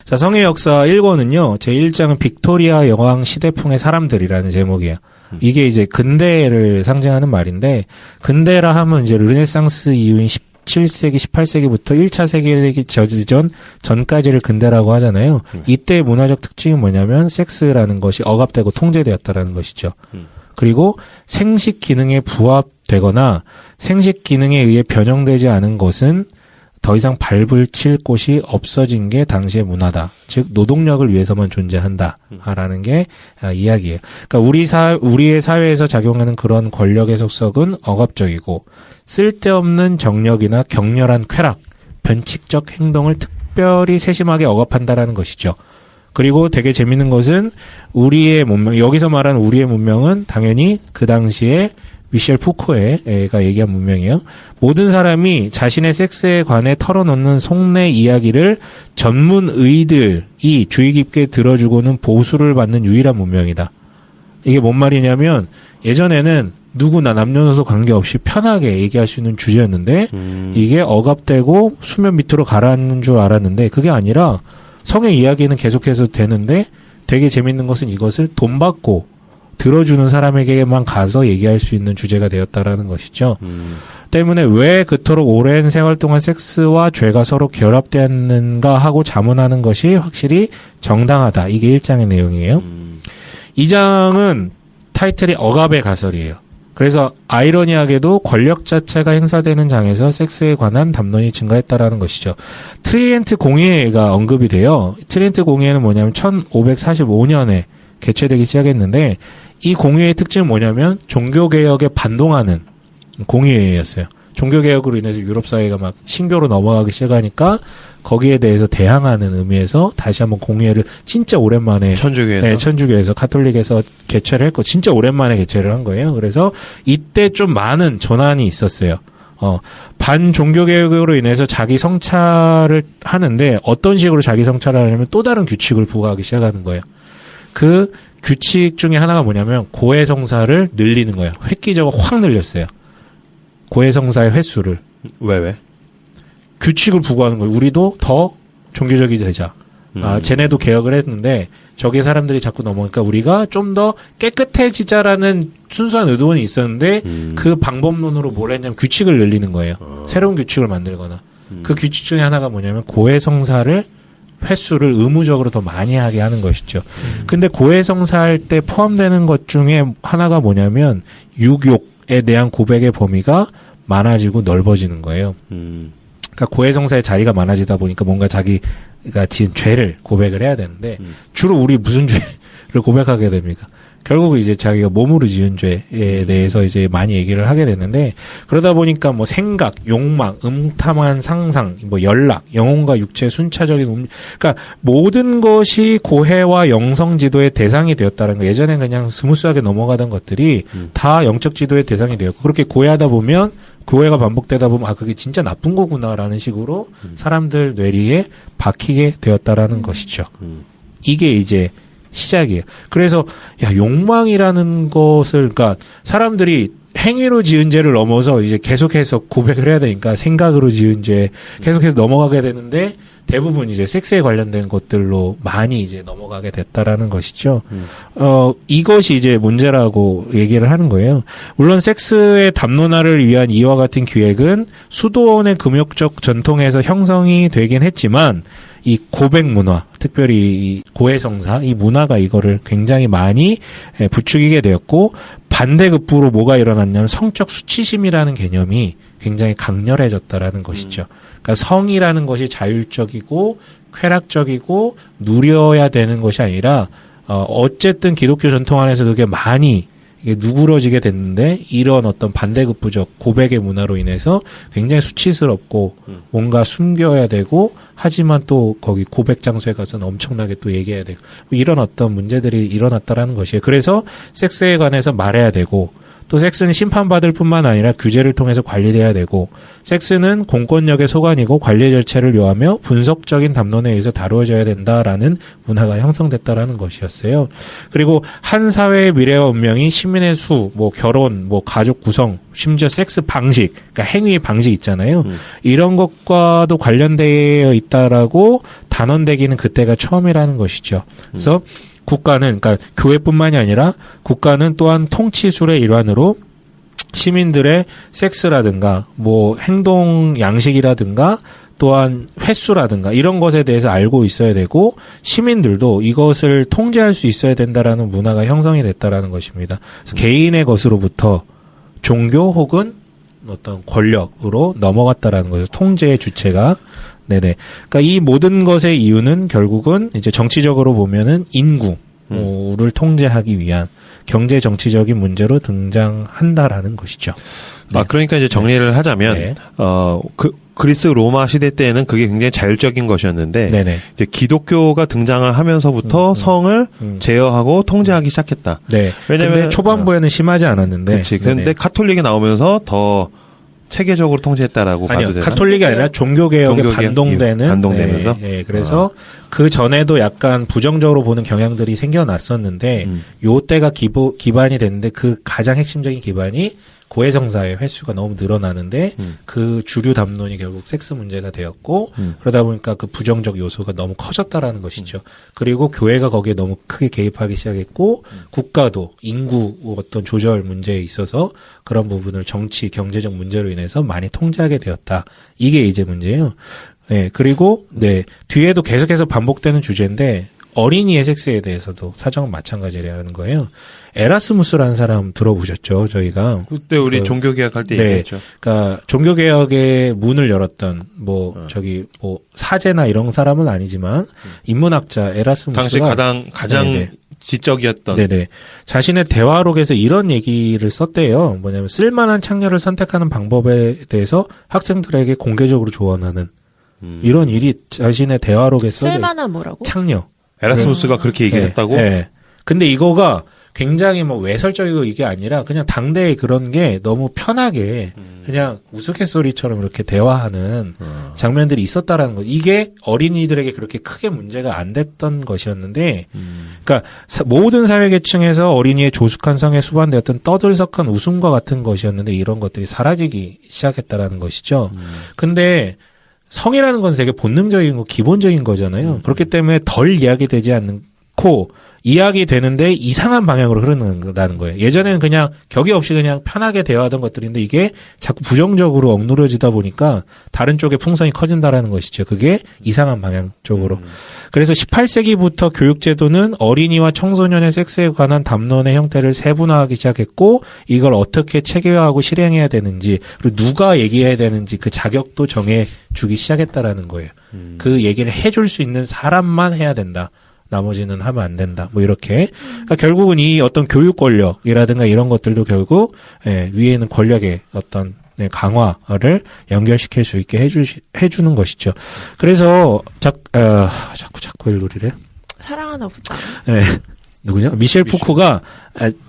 자, 성의 역사 1권은요, 제1장은 빅토리아 여왕 시대풍의 사람들이라는 제목이에요. 이게 이제 근대를 상징하는 말인데, 근대라 하면 이제 르네상스 이후인 17세기, 18세기부터 1차 세계대전 전까지를 근대라고 하잖아요. 이때 문화적 특징이 뭐냐면, 섹스라는 것이 억압되고 통제되었다라는 것이죠. 그리고 생식 기능에 부합되거나 생식 기능에 의해 변형되지 않은 것은 더 이상 밟을 칠 곳이 없어진 게 당시의 문화다. 즉 노동력을 위해서만 존재한다라는 게 이야기예요. 그러니까 우리의 사회에서 작용하는 그런 권력의 속성은 억압적이고 쓸데없는 정력이나 격렬한 쾌락, 변칙적 행동을 특별히 세심하게 억압한다라는 것이죠. 그리고 되게 재밌는 것은 우리의 문명, 여기서 말하는 우리의 문명은 당연히 그 당시에 미셸 푸코에가 얘기한 문명이에요. 모든 사람이 자신의 섹스에 관해 털어놓는 속내 이야기를 전문의들이 주의 깊게 들어주고는 보수를 받는 유일한 문명이다. 이게 뭔 말이냐면 예전에는 누구나 남녀노소 관계없이 편하게 얘기할 수 있는 주제였는데 이게 억압되고 수면 밑으로 가라앉는 줄 알았는데 그게 아니라 성의 이야기는 계속해서 되는데 되게 재밌는 것은 이것을 돈 받고 들어주는 사람에게만 가서 얘기할 수 있는 주제가 되었다라는 것이죠. 때문에 왜 그토록 오랜 세월 동안 섹스와 죄가 서로 결합되었는가 하고 자문하는 것이 확실히 정당하다. 이게 1장의 내용이에요. 2장은 타이틀이 억압의 가설이에요. 그래서 아이러니하게도 권력 자체가 행사되는 장에서 섹스에 관한 담론이 증가했다라는 것이죠. 트리엔트 공의회가 언급이 돼요. 트리엔트 공의회는 뭐냐면 1545년에 개최되기 시작했는데 이 공의회의 특징은 뭐냐면 종교개혁에 반동하는 공의회였어요. 종교개혁으로 인해서 유럽 사회가 막 신교로 넘어가기 시작하니까 거기에 대해서 대항하는 의미에서 다시 한번 공의회를 진짜 오랜만에 천주교에서 네, 천주교에서 카톨릭에서 개최를 했고 진짜 오랜만에 개최를 한 거예요. 그래서 이때 좀 많은 전환이 있었어요. 반종교개혁으로 인해서 자기 성찰을 하는데 어떤 식으로 자기 성찰을 하냐면 또 다른 규칙을 부과하기 시작하는 거예요. 그 규칙 중에 하나가 뭐냐면 고해성사를 늘리는 거예요. 획기적으로 확 늘렸어요. 고해성사의 횟수를. 왜? 규칙을 부과하는 거예요. 우리도 더 종교적이 되자. 쟤네도 개혁을 했는데 저기 사람들이 자꾸 넘어가니까 우리가 좀 더 깨끗해지자라는 순수한 의도는 있었는데 그 방법론으로 뭘 했냐면 규칙을 늘리는 거예요. 새로운 규칙을 만들거나. 그 규칙 중에 하나가 뭐냐면 고해성사를 횟수를 의무적으로 더 많이 하게 하는 것이죠. 근데 고해성사할 때 포함되는 것 중에 하나가 뭐냐면 육욕에 대한 고백의 범위가 많아지고 넓어지는 거예요. 그러니까 고해성사의 자리가 많아지다 보니까 뭔가 자기가 지은 죄를 고백을 해야 되는데 주로 우리 무슨 죄를 고백하게 됩니까? 결국 이제 자기가 몸으로 지은 죄에 대해서 이제 많이 얘기를 하게 되는데 그러다 보니까 뭐 생각, 욕망, 음탐한 상상, 뭐 연락, 영혼과 육체의 순차적인 그러니까 모든 것이 고해와 영성 지도의 대상이 되었다는 거. 예전엔 그냥 스무스하게 넘어가던 것들이 다 영적 지도의 대상이 되었고 그렇게 고해하다 보면 고해가 반복되다 보면 아 그게 진짜 나쁜 거구나라는 식으로 사람들 뇌리에 박히게 되었다라는 것이죠. 이게 이제 시작이에요. 그래서 야 욕망이라는 것을 그러니까 사람들이 행위로 지은 죄를 넘어서 이제 계속해서 고백을 해야 되니까 생각으로 지은 죄 계속해서 넘어가게 되는데 대부분 이제 섹스에 관련된 것들로 많이 이제 넘어가게 됐다라는 것이죠. 이것이 이제 문제라고 얘기를 하는 거예요. 물론 섹스의 담론화를 위한 이와 같은 기획은 수도원의 금욕적 전통에서 형성이 되긴 했지만 이 고백 문화, 특별히 이 고해성사, 이 문화가 이거를 굉장히 많이 부추기게 되었고 반대급부로 뭐가 일어났냐면 성적 수치심이라는 개념이 굉장히 강렬해졌다라는 것이죠. 그러니까 성이라는 것이 자율적이고 쾌락적이고 누려야 되는 것이 아니라 어쨌든 기독교 전통 안에서 그게 많이 이게 누그러지게 됐는데 이런 어떤 반대급부적 고백의 문화로 인해서 굉장히 수치스럽고 뭔가 숨겨야 되고 하지만 또 거기 고백 장소에 가서는 엄청나게 또 얘기해야 되고 이런 어떤 문제들이 일어났다라는 것이에요. 그래서 섹스에 관해서 말해야 되고 또 섹스는 심판받을 뿐만 아니라 규제를 통해서 관리돼야 되고 섹스는 공권력의 소관이고 관리 절차를 요하며 분석적인 담론에 의해서 다루어져야 된다라는 문화가 형성됐다라는 것이었어요. 그리고 한 사회의 미래와 운명이 시민의 수, 뭐 결혼, 뭐 가족 구성, 심지어 섹스 방식, 그러니까 행위 방식 있잖아요. 이런 것과도 관련되어 있다라고 단언되기는 그때가 처음이라는 것이죠. 그래서 국가는, 그러니까 교회뿐만이 아니라 국가는 또한 통치술의 일환으로 시민들의 섹스라든가 뭐 행동 양식이라든가 또한 횟수라든가 이런 것에 대해서 알고 있어야 되고 시민들도 이것을 통제할 수 있어야 된다라는 문화가 형성이 됐다라는 것입니다. 그래서 개인의 것으로부터 종교 혹은 어떤 권력으로 넘어갔다라는 거죠. 통제의 주체가. 네네. 그러니까 이 모든 것의 이유는 결국은 이제 정치적으로 보면은 인구를 통제하기 위한 경제 정치적인 문제로 등장한다라는 것이죠. 네. 그러니까 이제 정리를 하자면, 네. 그리스 로마 시대 때는 그게 굉장히 자율적인 것이었는데, 네네. 이제 기독교가 등장을 하면서부터 성을 제어하고 통제하기 시작했다. 네. 왜냐면 근데 초반부에는 심하지 않았는데. 그렇지. 그런데 카톨릭이 나오면서 더 체계적으로 통제했다라고 봐도 되나? 카톨릭이 아니라 종교개혁에 반동되면서. 네, 그래서 그 전에도 약간 부정적으로 보는 경향들이 생겨났었는데 요 때가 기반이 됐는데 그 가장 핵심적인 기반이 고해성사의 횟수가 너무 늘어나는데 그 주류 담론이 결국 섹스 문제가 되었고 그러다 보니까 그 부정적 요소가 너무 커졌다라는 것이죠. 그리고 교회가 거기에 너무 크게 개입하기 시작했고 국가도 인구 어떤 조절 문제에 있어서 그런 부분을 정치, 경제적 문제로 인해서 많이 통제하게 되었다. 이게 이제 문제예요. 네, 그리고 네, 뒤에도 계속해서 반복되는 주제인데 어린이의 섹스에 대해서도 사정은 마찬가지라는 거예요. 에라스무스라는 사람 들어보셨죠? 저희가 그때 우리 종교개혁 할 때 네, 얘기했죠. 그러니까 종교개혁의 문을 열었던 사제나 이런 사람은 아니지만 인문학자 에라스무스가 당시 가장 네네. 지적이었던. 네네. 자신의 대화록에서 이런 얘기를 썼대요. 뭐냐면 쓸만한 창녀를 선택하는 방법에 대해서 학생들에게 공개적으로 조언하는 이런 일이 자신의 대화록에 써져. 쓸만한 뭐라고? 창녀. 에라스무스가 그렇게 얘기했다고? 네. 근데 이거가 굉장히 뭐 외설적이고 이게 아니라 그냥 당대에 그런 게 너무 편하게 그냥 우스갯소리처럼 이렇게 대화하는 장면들이 있었다라는 거. 이게 어린이들에게 그렇게 크게 문제가 안 됐던 것이었는데, 그러니까 모든 사회계층에서 어린이의 조숙한 성에 수반되었던 떠들썩한 웃음과 같은 것이었는데 이런 것들이 사라지기 시작했다라는 것이죠. 근데 성이라는 건 되게 본능적인 거, 기본적인 거잖아요. 그렇기 때문에 덜 이야기되지 않고 이야기되는데 이상한 방향으로 흐른다는 거예요. 예전에는 그냥 격이 없이 그냥 편하게 대화하던 것들인데 이게 자꾸 부정적으로 억누러지다 보니까 다른 쪽의 풍선이 커진다라는 것이죠. 그게 이상한 방향 쪽으로. 그래서 18세기부터 교육제도는 어린이와 청소년의 섹스에 관한 담론의 형태를 세분화하기 시작했고 이걸 어떻게 체계화하고 실행해야 되는지 그리고 누가 얘기해야 되는지 그 자격도 정해주기 시작했다라는 거예요. 그 얘기를 해줄 수 있는 사람만 해야 된다. 나머지는 하면 안 된다. 뭐 이렇게. 그러니까 결국은 이 어떤 교육 권력이라든가 이런 것들도 결국 위에는 권력의 어떤 강화를 연결시킬 수 있게 해주는 것이죠. 그래서 자꾸 일놀이래. 사랑하나 보다. 네. 누구죠? 미셸 푸코가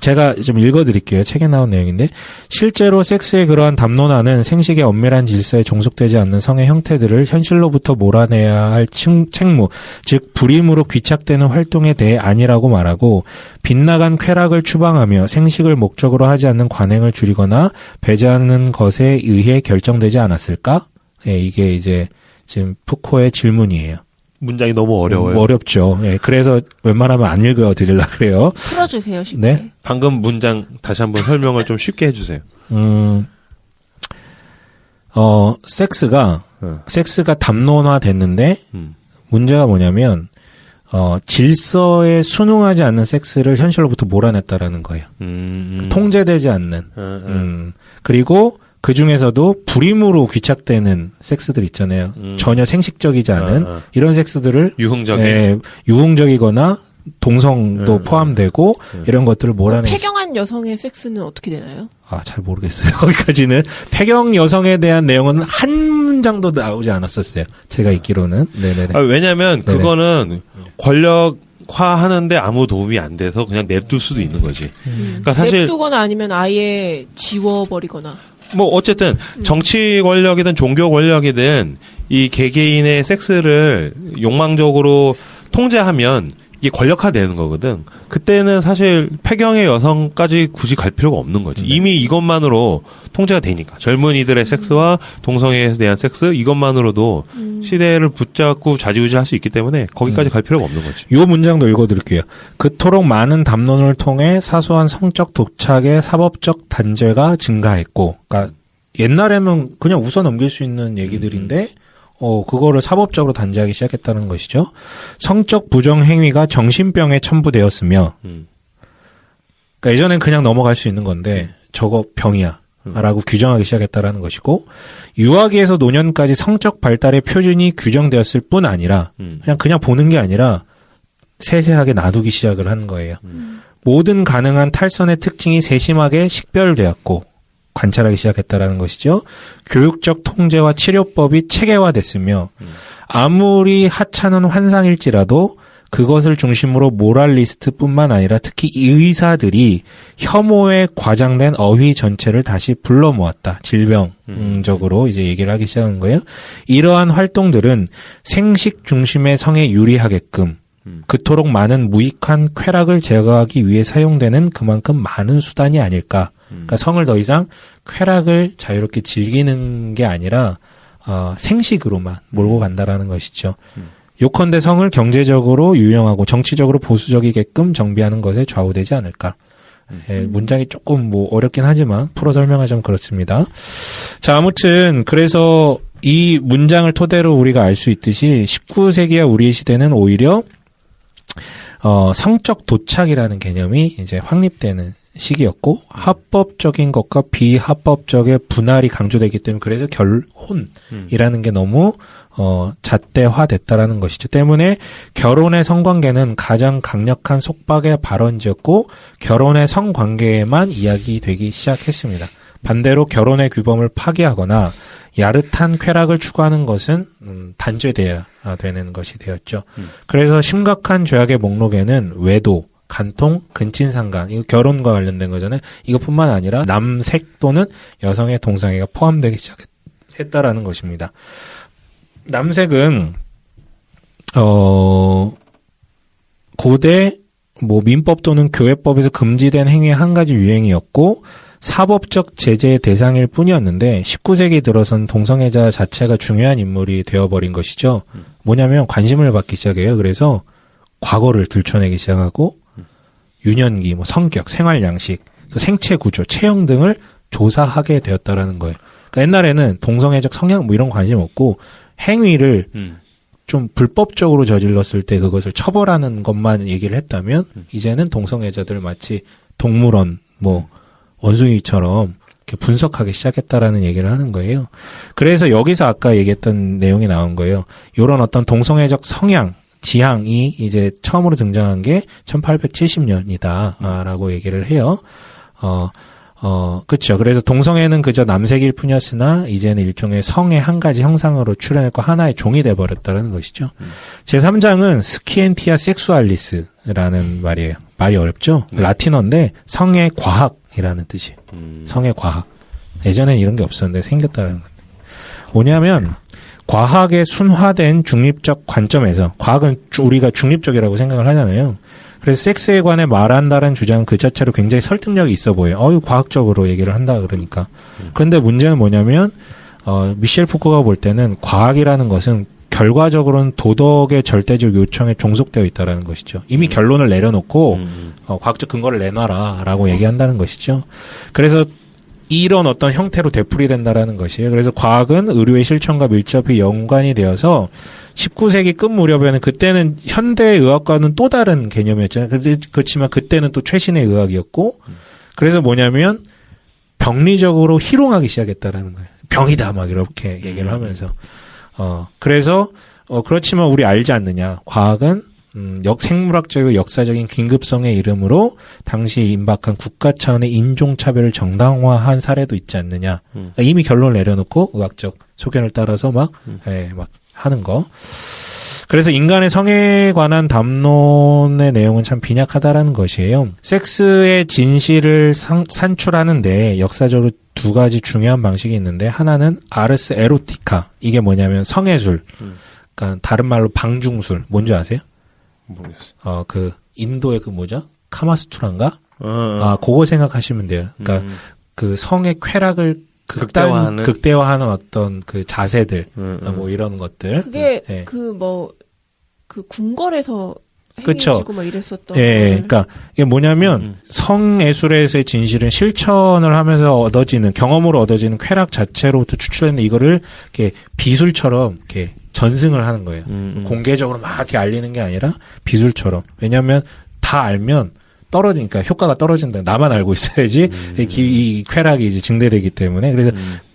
제가 좀 읽어드릴게요. 책에 나온 내용인데 실제로 섹스의 그러한 담론화는 생식의 엄밀한 질서에 종속되지 않는 성의 형태들을 현실로부터 몰아내야 할 책무, 즉 불임으로 귀착되는 활동에 대해 아니라고 말하고 빗나간 쾌락을 추방하며 생식을 목적으로 하지 않는 관행을 줄이거나 배제하는 것에 의해 결정되지 않았을까? 네, 이게 이제 지금 푸코의 질문이에요. 문장이 너무 어려워요. 어렵죠. 예, 그래서 웬만하면 안 읽어드리려고 그래요. 풀어주세요, 쉽게. 네? 방금 문장 다시 한번 설명을 좀 쉽게 해주세요. 섹스가 담론화 됐는데, 문제가 뭐냐면, 질서에 순응하지 않는 섹스를 현실로부터 몰아냈다라는 거예요. 통제되지 않는. 그리고 그 중에서도 불임으로 귀착되는 섹스들 있잖아요. 전혀 생식적이지 않은 이런 섹스들을 유흥적이거나 동성도 포함되고 이런 것들을 몰아내는. 폐경한 여성의 섹스는 어떻게 되나요? 잘 모르겠어요. 거기까지는 폐경 여성에 대한 내용은 한 문장도 나오지 않았었어요. 제가 읽기로는. 네네네. 왜냐하면 그거는 권력 과학화하는데 아무 도움이 안 돼서 그냥 냅둘 수도 있는 거지. 그러니까 사실 냅두거나 아니면 아예 지워버리거나. 뭐 어쨌든 정치 권력이든 종교 권력이든 이 개개인의 섹스를 욕망적으로 통제하면 이게 권력화되는 거거든. 그때는 사실 폐경의 여성까지 굳이 갈 필요가 없는 거지. 이미 이것만으로 통제가 되니까. 젊은이들의 섹스와 동성애에 대한 섹스 이것만으로도 시대를 붙잡고 좌지우지할 수 있기 때문에 거기까지 갈 필요가 없는 거지. 이 문장도 읽어드릴게요. 그토록 많은 담론을 통해 사소한 성적 도착의 사법적 단죄가 증가했고, 그러니까 옛날에는 그냥 웃어 넘길 수 있는 얘기들인데 그거를 사법적으로 단죄하기 시작했다는 것이죠. 성적 부정 행위가 정신병에 첨부되었으며, 그러니까 예전엔 그냥 넘어갈 수 있는 건데 저거 병이야. 라고 규정하기 시작했다라는 것이고, 유아기에서 노년까지 성적 발달의 표준이 규정되었을 뿐 아니라 그냥 보는 게 아니라 세세하게 나누기 시작을 한 거예요. 모든 가능한 탈선의 특징이 세심하게 식별되었고 관찰하기 시작했다라는 것이죠. 교육적 통제와 치료법이 체계화됐으며 아무리 하찮은 환상일지라도 그것을 중심으로 모랄리스트뿐만 아니라 특히 의사들이 혐오에 과장된 어휘 전체를 다시 불러 모았다. 질병적으로 이제 얘기를 하기 시작한 거예요. 이러한 활동들은 생식 중심의 성에 유리하게끔 그토록 많은 무익한 쾌락을 제거하기 위해 사용되는 그만큼 많은 수단이 아닐까. 그러니까 성을 더 이상 쾌락을 자유롭게 즐기는 게 아니라 생식으로만 몰고 간다라는 것이죠. 요컨대 성을 경제적으로 유용하고 정치적으로 보수적이게끔 정비하는 것에 좌우되지 않을까. 문장이 조금 어렵긴 하지만 풀어 설명하자면 그렇습니다. 자, 아무튼 그래서 이 문장을 토대로 우리가 알 수 있듯이 19세기와 우리 시대는 오히려 성적 도착이라는 개념이 이제 확립되는 시기였고, 합법적인 것과 비합법적의 분할이 강조되기 때문에 그래서 결혼이라는 게 너무 잣대화됐다라는 것이죠. 때문에 결혼의 성관계는 가장 강력한 속박의 발원지였고 결혼의 성관계에만 이야기되기 시작했습니다. 반대로 결혼의 규범을 파기하거나 야릇한 쾌락을 추구하는 것은 단죄돼야 되는 것이 되었죠. 그래서 심각한 죄악의 목록에는 외도, 간통, 근친상간, 이거 결혼과 관련된 거잖아요. 이것뿐만 아니라 남색 또는 여성의 동성애가 포함되기 시작했다라는 것입니다. 남색은 고대 민법 또는 교회법에서 금지된 행위의 한 가지 유행이었고 사법적 제재의 대상일 뿐이었는데 19세기 들어선 동성애자 자체가 중요한 인물이 되어버린 것이죠. 뭐냐면 관심을 받기 시작해요. 그래서 과거를 들춰내기 시작하고 유년기, 성격, 생활 양식, 생체 구조, 체형 등을 조사하게 되었다라는 거예요. 그러니까 옛날에는 동성애적 성향 이런 관심 없고 행위를 좀 불법적으로 저질렀을 때 그것을 처벌하는 것만 얘기를 했다면 이제는 동성애자들 마치 동물원, 원숭이처럼 이렇게 분석하기 시작했다라는 얘기를 하는 거예요. 그래서 여기서 아까 얘기했던 내용이 나온 거예요. 이런 어떤 동성애적 성향, 지향이 이제 처음으로 등장한 게 1870년이다, 라고 얘기를 해요. 그렇죠. 그래서 동성애는 그저 남색일 뿐이었으나 이제는 일종의 성의 한 가지 형상으로 출현했고 하나의 종이 돼버렸다는 것이죠. 제3장은 스키엔티아 섹수알리스라는 말이에요. 말이 어렵죠? 네. 라틴어인데 성의 과학이라는 뜻이. 성의 과학. 예전엔 이런 게 없었는데 생겼다는 건데. 뭐냐면 과학의 순화된 중립적 관점에서, 과학은 우리가 중립적이라고 생각을 하잖아요. 그래서 섹스에 관해 말한다는 주장은 그 자체로 굉장히 설득력이 있어 보여요. 과학적으로 얘기를 한다 그러니까. 그런데 문제는 뭐냐면 미셸 푸코가 볼 때는 과학이라는 것은 결과적으로는 도덕의 절대적 요청에 종속되어 있다라는 것이죠. 이미 결론을 내려놓고 과학적 근거를 내놔라라고 얘기한다는 것이죠. 그래서 이런 어떤 형태로 되풀이된다라는 것이에요. 그래서 과학은 의료의 실천과 밀접히 연관이 되어서 19세기 끝 무렵에는, 그때는 현대의학과는 또 다른 개념이었잖아요. 그렇지만 그때는 또 최신의 의학이었고, 그래서 뭐냐면 병리적으로 희롱하기 시작했다라는 거예요. 병이다 막 이렇게 얘기를 하면서. 그래서 그렇지만 우리 알지 않느냐. 과학은 생물학적이고 역사적인 긴급성의 이름으로 당시에 임박한 국가 차원의 인종차별을 정당화한 사례도 있지 않느냐. 그러니까 이미 결론을 내려놓고 의학적 소견을 따라서 막 하는 거. 그래서 인간의 성에 관한 담론의 내용은 참 빈약하다라는 것이에요. 섹스의 진실을 산출하는데 역사적으로 두 가지 중요한 방식이 있는데 하나는 아르스 에로티카. 이게 뭐냐면 성애술. 그러니까 다른 말로 방중술. 뭔지 아세요? 모르겠어. 그 인도의 그 뭐죠? 카마수트라인가? 그거 생각하시면 돼요. 그러니까 그 성의 쾌락을 극대화하는 어떤 그 자세들, 뭐 이런 것들. 그게 네. 그 궁궐에서 그쵸. 행해지고 막 이랬었던. 예, 그러니까 이게 뭐냐면 성예술에서의 진실은 실천을 하면서 얻어지는 경험으로 얻어지는 쾌락 자체로부터 추출했는데 이거를 이렇게 비술처럼 이렇게 전승을 하는 거예요. 공개적으로 막 이렇게 알리는 게 아니라 비술처럼. 왜냐하면 다 알면 떨어지니까 효과가 떨어진다. 나만 알고 있어야지 이 쾌락이 이제 증대되기 때문에 그래서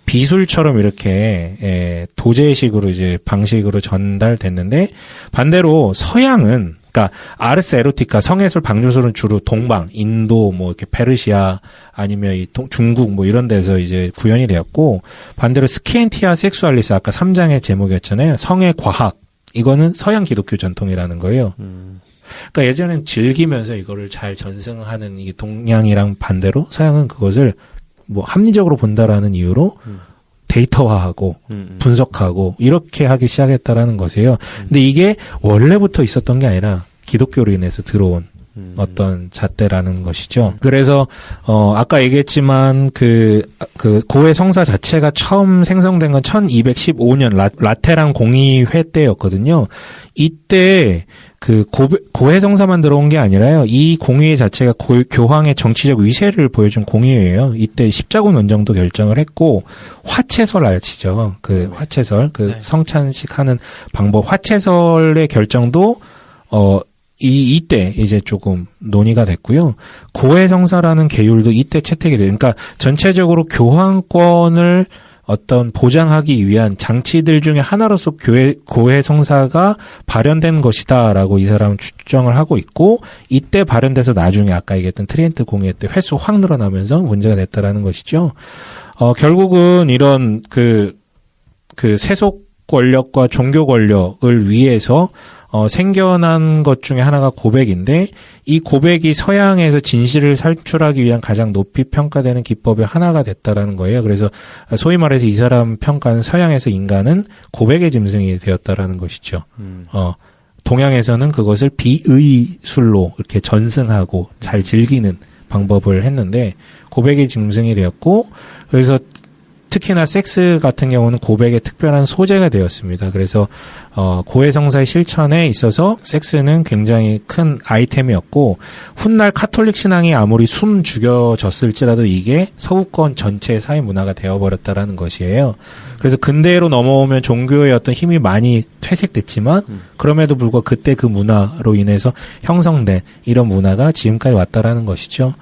비술처럼 이렇게 도제식으로 이제 방식으로 전달됐는데 반대로 서양은 그러니까 아르스 에로티카 성예술 방주술은 주로 동방, 인도 뭐 이렇게 페르시아 아니면 이 중국 뭐 이런 데서 이제 구현이 되었고 반대로 스키엔티아 섹수알리스 아까 3장의 제목이었잖아요. 성의 과학 이거는 서양 기독교 전통이라는 거예요. 그러니까 예전엔 즐기면서 이거를 잘 전승하는 이 동양이랑 반대로 서양은 그것을 뭐 합리적으로 본다라는 이유로 데이터화하고 분석하고 이렇게 하기 시작했다라는 것이에요. 근데 이게 원래부터 있었던 게 아니라 기독교로 인해서 들어온 어떤 잣대라는 것이죠. 그래서 아까 얘기했지만 그 고해 성사 자체가 처음 생성된 건 1215년 라테랑 공의회 때였거든요. 이때 그 고해 성사만 들어온 게 아니라요. 이 공의회 자체가 교황의 정치적 위세를 보여준 공의회예요. 이때 십자군 원정도 결정을 했고 화채설 아시죠? 그 화채설 그 성찬식 하는 방법 화채설의 결정도 이때 이제 조금 논의가 됐고요. 고해성사라는 계율도 이때 채택이 돼요. 그러니까 전체적으로 교황권을 어떤 보장하기 위한 장치들 중에 하나로서 고해성사가 발현된 것이다라고 이 사람은 추정을 하고 있고 이때 발현돼서 나중에 아까 얘기했던 트리엔트 공의회 때 횟수 확 늘어나면서 문제가 됐다라는 것이죠. 결국은 이런 그 세속 권력과 종교 권력을 위해서 생겨난 것 중에 하나가 고백인데 이 고백이 서양에서 진실을 살출하기 위한 가장 높이 평가되는 기법의 하나가 됐다라는 거예요. 그래서 소위 말해서 이 사람 평가는 서양에서 인간은 고백의 짐승이 되었다라는 것이죠. 동양에서는 그것을 비의술로 이렇게 전승하고 잘 즐기는 방법을 했는데 고백의 짐승이 되었고 그래서 특히나 섹스 같은 경우는 고백의 특별한 소재가 되었습니다. 그래서 고해성사의 실천에 있어서 섹스는 굉장히 큰 아이템이었고 훗날 카톨릭 신앙이 아무리 죽여졌을지라도 이게 서구권 전체의 사회 문화가 되어버렸다라는 것이에요. 그래서 근대로 넘어오면 종교의 어떤 힘이 많이 퇴색됐지만 그럼에도 불구하고 그때 그 문화로 인해서 형성된 이런 문화가 지금까지 왔다라는 것이죠.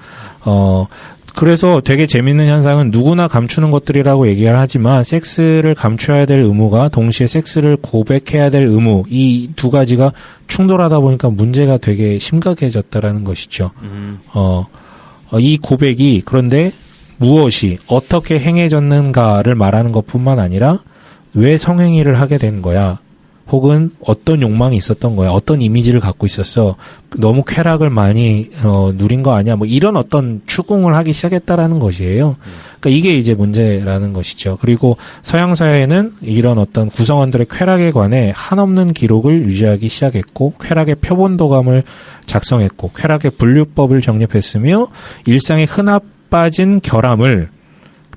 그래서 되게 재밌는 현상은 누구나 감추는 것들이라고 얘기를 하지만 섹스를 감춰야 될 의무가 동시에 섹스를 고백해야 될 의무 이 두 가지가 충돌하다 보니까 문제가 되게 심각해졌다라는 것이죠. 이 고백이 그런데 무엇이 어떻게 행해졌는가를 말하는 것뿐만 아니라 왜 성행위를 하게 된 거야? 혹은 어떤 욕망이 있었던 거야? 어떤 이미지를 갖고 있었어? 너무 쾌락을 많이 누린 거 아니야? 뭐 이런 어떤 추궁을 하기 시작했다라는 것이에요. 그러니까 이게 이제 문제라는 것이죠. 그리고 서양 사회는 이런 어떤 구성원들의 쾌락에 관해 한없는 기록을 유지하기 시작했고 쾌락의 표본도감을 작성했고 쾌락의 분류법을 정립했으며 일상의 흔합빠진 결함을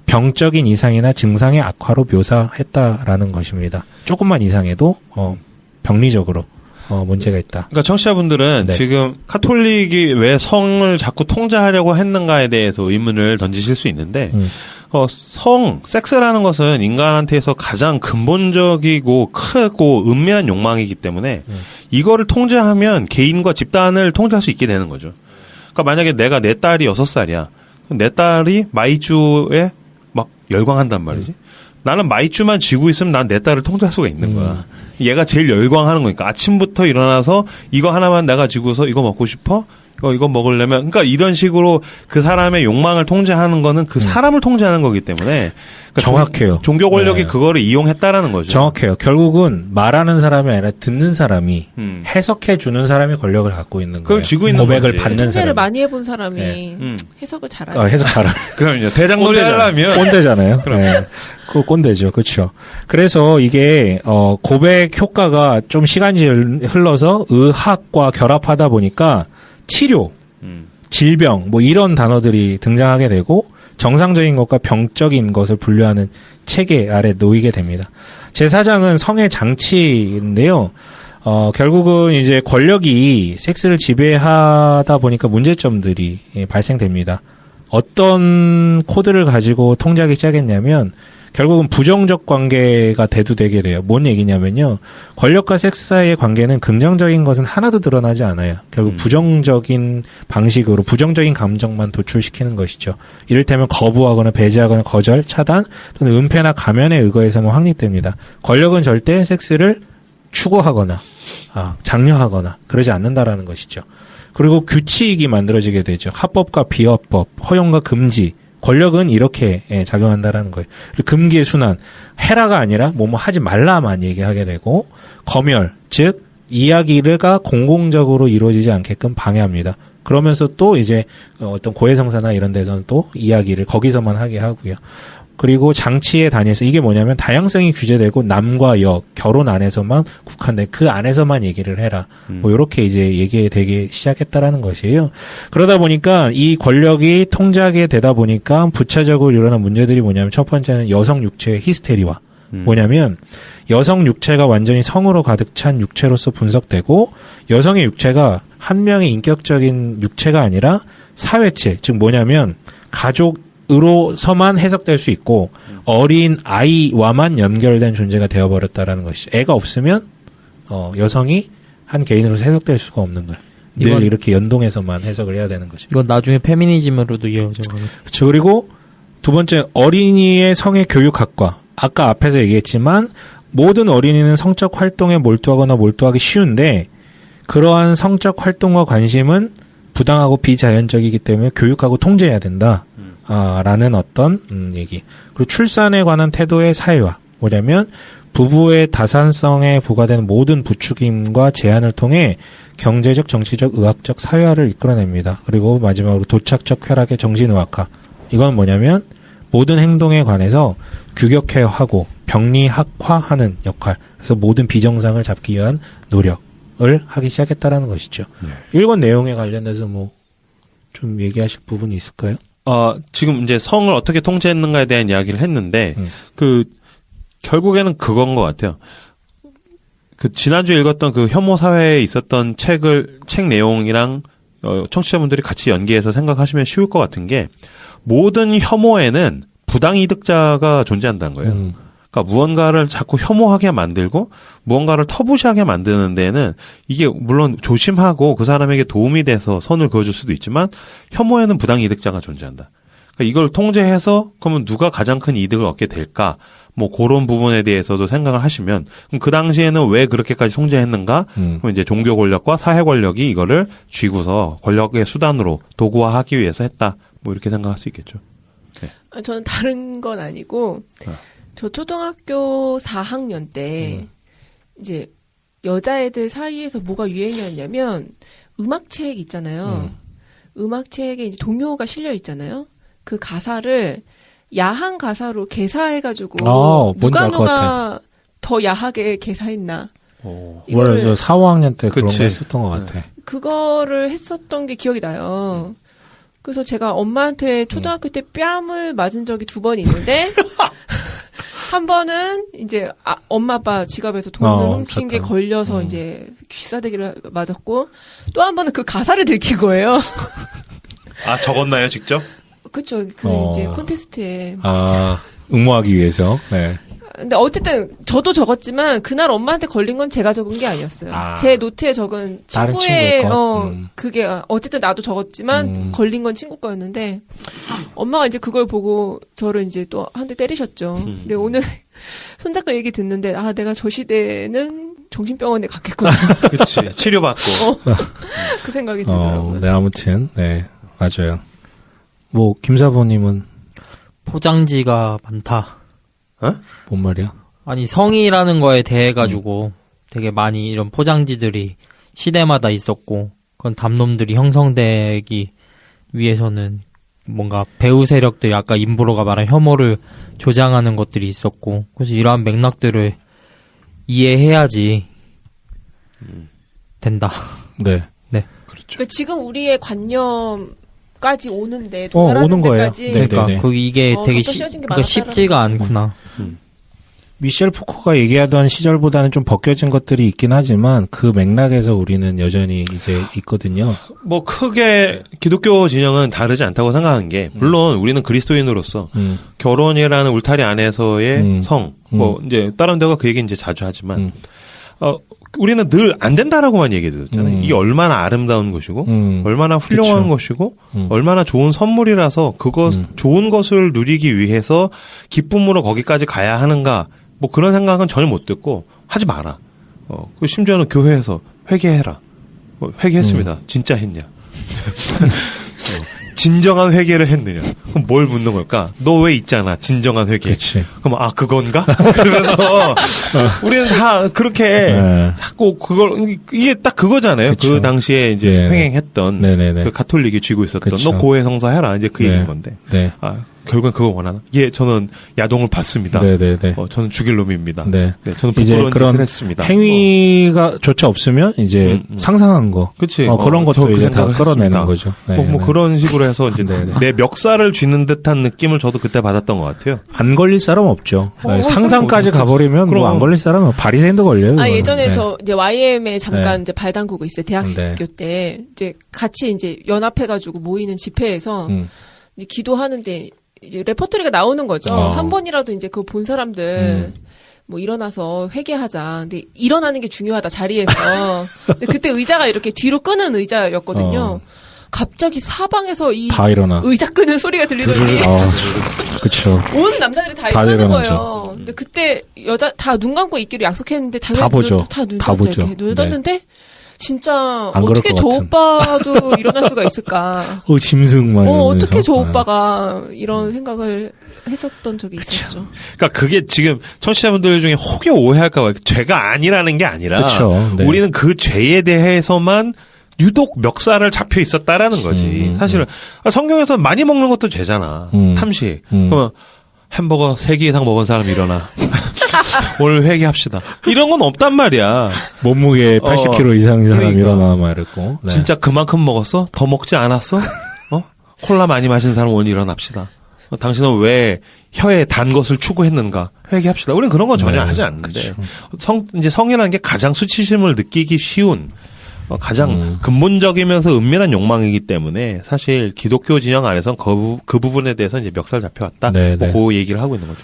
병적인 이상이나 증상의 악화로 묘사했다라는 것입니다. 조금만 이상해도 병리적으로 문제가 있다. 그러니까 청취자분들은 네. 지금 카톨릭이 왜 성을 자꾸 통제하려고 했는가에 대해서 의문을 던지실 수 있는데 섹스라는 것은 인간한테서 가장 근본적이고 크고 은밀한 욕망이기 때문에 이거를 통제하면 개인과 집단을 통제할 수 있게 되는 거죠. 그러니까 만약에 내가 내 딸이 6살이야. 내 딸이 마이쮸에 막 열광한단 말이지. 나는 마이쮸만 쥐고 있으면 난 내 딸을 통제할 수가 있는 거야. 얘가 제일 열광하는 거니까 아침부터 일어나서 이거 하나만 내가 쥐고서 이거 먹고 싶어? 이건 먹으려면 그러니까 이런 식으로 그 사람의 욕망을 통제하는 거는 그 사람을 통제하는 거기 때문에 그러니까 정확해요. 종교 권력이 네. 그거를 이용했다라는 거죠. 정확해요. 결국은 말하는 사람이 아니라 듣는 사람이 해석해 주는 사람이 권력을 갖고 있는 거예요. 그걸 쥐고 있는 고백을 거지. 받는 통제를 사람. 많이 해본 사람이 네. 해석을 잘하죠. 해석 잘하. 그럼요. 대장놀이 하려면 꼰대잖아요. 네. 그거 꼰대죠. 그렇죠. 그래서 이게 고백 효과가 좀 시간이 흘러서 의학과 결합하다 보니까 치료, 질병 뭐 이런 단어들이 등장하게 되고 정상적인 것과 병적인 것을 분류하는 체계 아래 놓이게 됩니다. 제4장은 성의 장치인데요. 결국은 이제 권력이 섹스를 지배하다 보니까 문제점들이 발생됩니다. 어떤 코드를 가지고 통제하기 시작했냐면 결국은 부정적 관계가 대두되게 돼요. 뭔 얘기냐면요. 권력과 섹스 사이의 관계는 긍정적인 것은 하나도 드러나지 않아요. 결국 부정적인 방식으로 부정적인 감정만 도출시키는 것이죠. 이를테면 거부하거나 배제하거나 거절, 차단 또는 은폐나 가면에 의거해서만 확립됩니다. 권력은 절대 섹스를 추구하거나 장려하거나 그러지 않는다라는 것이죠. 그리고 규칙이 만들어지게 되죠. 합법과 비합법, 허용과 금지. 권력은 이렇게 작용한다라는 거예요. 그리고 금기의 순환, 해라가 아니라 뭐뭐 하지 말라만 얘기하게 되고 검열, 즉 이야기가 공공적으로 이루어지지 않게끔 방해합니다. 그러면서 또 이제 어떤 고해성사나 이런 데서는 또 이야기를 거기서만 하게 하고요. 그리고 장치에 단위에서 이게 뭐냐면 다양성이 규제되고 남과 여, 결혼 안에서만 국한돼 그 안에서만 얘기를 해라. 뭐 이렇게 이제 얘기되기 시작했다라는 것이에요. 그러다 보니까 이 권력이 통제하게 되다 보니까 부차적으로 일어난 문제들이 뭐냐면 첫 번째는 여성 육체의 히스테리와 뭐냐면 여성 육체가 완전히 성으로 가득 찬 육체로서 분석되고 여성의 육체가 한 명의 인격적인 육체가 아니라 사회체, 즉 뭐냐면 가족으로서만 해석될 수 있고 어린 아이와만 연결된 존재가 되어버렸다라는 것이죠. 애가 없으면 여성이 한 개인으로서 해석될 수가 없는 거예요. 늘 이렇게 연동해서만 해석을 해야 되는 거죠. 이건 나중에 페미니즘으로도 이어져. 그렇죠. 그리고 두 번째 어린이의 성의 교육학과. 아까 앞에서 얘기했지만 모든 어린이는 성적 활동에 몰두하거나 몰두하기 쉬운데 그러한 성적 활동과 관심은 부당하고 비자연적이기 때문에 교육하고 통제해야 된다. 라는 어떤 얘기. 그리고 출산에 관한 태도의 사회화. 뭐냐면 부부의 다산성에 부과되는 모든 부추김과 제한을 통해 경제적, 정치적, 의학적 사회화를 이끌어냅니다. 그리고 마지막으로 도착적 쾌락의 정신의학화. 이건 뭐냐면 모든 행동에 관해서 규격화하고 병리학화하는 역할. 그래서 모든 비정상을 잡기 위한 노력을 하기 시작했다라는 것이죠. 네. 1권 내용에 관련해서 뭐 좀 얘기하실 부분이 있을까요? 지금 이제 성을 어떻게 통제했는가에 대한 이야기를 했는데, 결국에는 그건 것 같아요. 지난주에 읽었던 그 혐오 사회에 있었던 책 내용이랑, 청취자분들이 같이 연계해서 생각하시면 쉬울 것 같은 게, 모든 혐오에는 부당이득자가 존재한다는 거예요. 그러니까 무언가를 자꾸 혐오하게 만들고 무언가를 터부시하게 만드는 데는 이게 물론 조심하고 그 사람에게 도움이 돼서 선을 그어줄 수도 있지만 혐오에는 부당이득자가 존재한다. 그러니까 이걸 통제해서 그러면 누가 가장 큰 이득을 얻게 될까? 뭐 그런 부분에 대해서도 생각을 하시면 그럼 그 당시에는 왜 그렇게까지 통제했는가? 그럼 이제 종교 권력과 사회 권력이 이거를 쥐고서 권력의 수단으로 도구화하기 위해서 했다. 뭐 이렇게 생각할 수 있겠죠. 네. 저는 다른 건 아니고 저 초등학교 4학년 때 이제 여자애들 사이에서 뭐가 유행이었냐면 음악책 있잖아요. 음악책에 이제 동요가 실려 있잖아요. 그 가사를 야한 가사로 개사해가지고 누가 더 야하게 개사했나. 원래 저 4, 5학년 때 그런 거 했었던 것 같아. 그거를 했었던 게 기억이 나요. 그래서 제가 엄마한테 초등학교 때 뺨을 맞은 적이 2번 있는데 한 번은 이제 엄마 아빠 지갑에서 돈을 훔친 게 걸려서 이제 귀싸대기를 맞았고 또 한 번은 그 가사를 들킨 거예요. 적었나요 직접? 그쵸. 이제 콘테스트에. 응모하기 위해서. 네. 근데 어쨌든 저도 적었지만 그날 엄마한테 걸린 건 제가 적은 게 아니었어요. 제 노트에 적은 친구의 그게 어쨌든 나도 적었지만 걸린 건 친구 거였는데 엄마가 이제 그걸 보고 저를 이제 또 한 대 때리셨죠. 근데 오늘 손 작가 얘기 듣는데 내가 저 시대는 정신병원에 갔겠구나. 그치. 치료받고. 그 생각이 들더라고요. 네, 아무튼, 네, 맞아요. 뭐, 김사부님은 포장지가 많다. 뭔 말이야? 아니, 성이라는 거에 대해 가지고 되게 많이 이런 포장지들이 시대마다 있었고, 그건 담론들이 형성되기 위해서는 뭔가 배후 세력들이 아까 임브로가 말한 혐오를 조장하는 것들이 있었고, 그래서 이러한 맥락들을 이해해야지 된다. 네. 네. 그러니까 지금 우리의 관념까지 오는데 오는 도달하는 거예요. 데까지 네. 그러니까 이게 되게 더 씌워진 게 그러니까 쉽지가 많았다라는 거죠. 않구나. 미셸 푸코가 얘기하던 시절보다는 좀 벗겨진 것들이 있긴 하지만 그 맥락에서 우리는 여전히 이제 있거든요. 뭐 크게 기독교 진영은 다르지 않다고 생각하는 게 물론 우리는 그리스도인으로서 결혼이라는 울타리 안에서의 성, 뭐 이제 다른 데가 그 얘기 이제 자주 하지만 우리는 늘 안 된다라고만 얘기해 드렸잖아요. 이게 얼마나 아름다운 것이고 얼마나 훌륭한 그쵸. 것이고 얼마나 좋은 선물이라서 좋은 것을 누리기 위해서 기쁨으로 거기까지 가야 하는가 뭐 그런 생각은 전혀 못 듣고 하지 마라. 심지어는 교회에서 회개해라. 회개했습니다. 진짜 했냐? 진정한 회개를 했느냐? 그럼 뭘 묻는 걸까? 너 왜 있잖아, 진정한 회개. 그렇지. 그럼 그건가? 그러면서 우리는 다 그렇게 네. 자꾸 그걸 이게 딱 그거잖아요. 그쵸. 그 당시에 이제 네. 횡행했던 네네네. 그 가톨릭이 쥐고 있었던 그쵸. 너 고해 성사 해라 이제 그 네. 얘기인 건데. 네. 결국엔 그거 원하나? 예, 저는 야동을 봤습니다. 네네네. 저는 죽일 놈입니다. 네. 네, 저는 이제 부끄러운 그런 짓을 했습니다. 행위가 조차 없으면 이제 상상한 거. 그치. 그런 것도 저그 이제 다 생각을 끌어내는 했습니다. 거죠. 네, 뭐 네. 그런 식으로 해서 이제 네, 네. 내 멱살을 쥐는 듯한 느낌을 저도 그때 받았던 것 같아요. 안 걸릴 사람 없죠. 상상까지 가버리면 뭐 그럼. 안 걸릴 사람은 바리새인도 걸려요. 그거는. 예전에 네. 저 이제 YM에 잠깐 네. 이제 발 담그고 있어요. 대학교 네. 때 이제 같이 이제 연합해가지고 모이는 집회에서 이제 기도하는데 이제 레퍼토리가 나오는 거죠. 한 번이라도 이제 그거 본 사람들 뭐 일어나서 회개하자. 근데 일어나는 게 중요하다 자리에서. 근데 그때 의자가 이렇게 뒤로 끄는 의자였거든요. 갑자기 사방에서 다 일어나. 의자 끄는 소리가 들리더니 그쵸. 온 남자들이 다 다 일어나는 일어나죠. 거예요. 근데 그때 여자 다 눈 감고 있기로 약속했는데 다 당연히 보죠. 다눈 다 보죠. 이렇게 눈을 네. 떴는데 진짜 안 그럴 어떻게 것 저 같은. 오빠도 일어날 수가 있을까? 짐승 막 이러면서. 어떻게 저 오빠가 이런 생각을 했었던 적이 있었죠. 그러니까 그게 지금 청취자분들 중에 혹여 오해할까봐 죄가 아니라는 게 아니라 그쵸. 네. 우리는 그 죄에 대해서만 유독 멱살을 잡혀 있었다라는 거지. 사실은 성경에서 많이 먹는 것도 죄잖아. 탐식. 그러면 햄버거 3개 이상 먹은 사람 일어나. 오늘 회개합시다. 이런 건 없단 말이야. 몸무게 80kg 이상인 사람 그러니까. 일어나 말했고. 네. 진짜 그만큼 먹었어? 더 먹지 않았어? 콜라 많이 마신 사람 오늘 일어납시다. 당신은 왜 혀에 단 것을 추구했는가? 회개합시다. 우리는 그런 거 전혀 네, 하지 않는데. 그쵸. 이제 성이라는 게 가장 수치심을 느끼기 쉬운, 가장 근본적이면서 은밀한 욕망이기 때문에 사실 기독교 진영 안에서는 그 부분에 대해서 이제 멱살 잡혀왔다. 네, 네. 그 얘기를 하고 있는 거죠.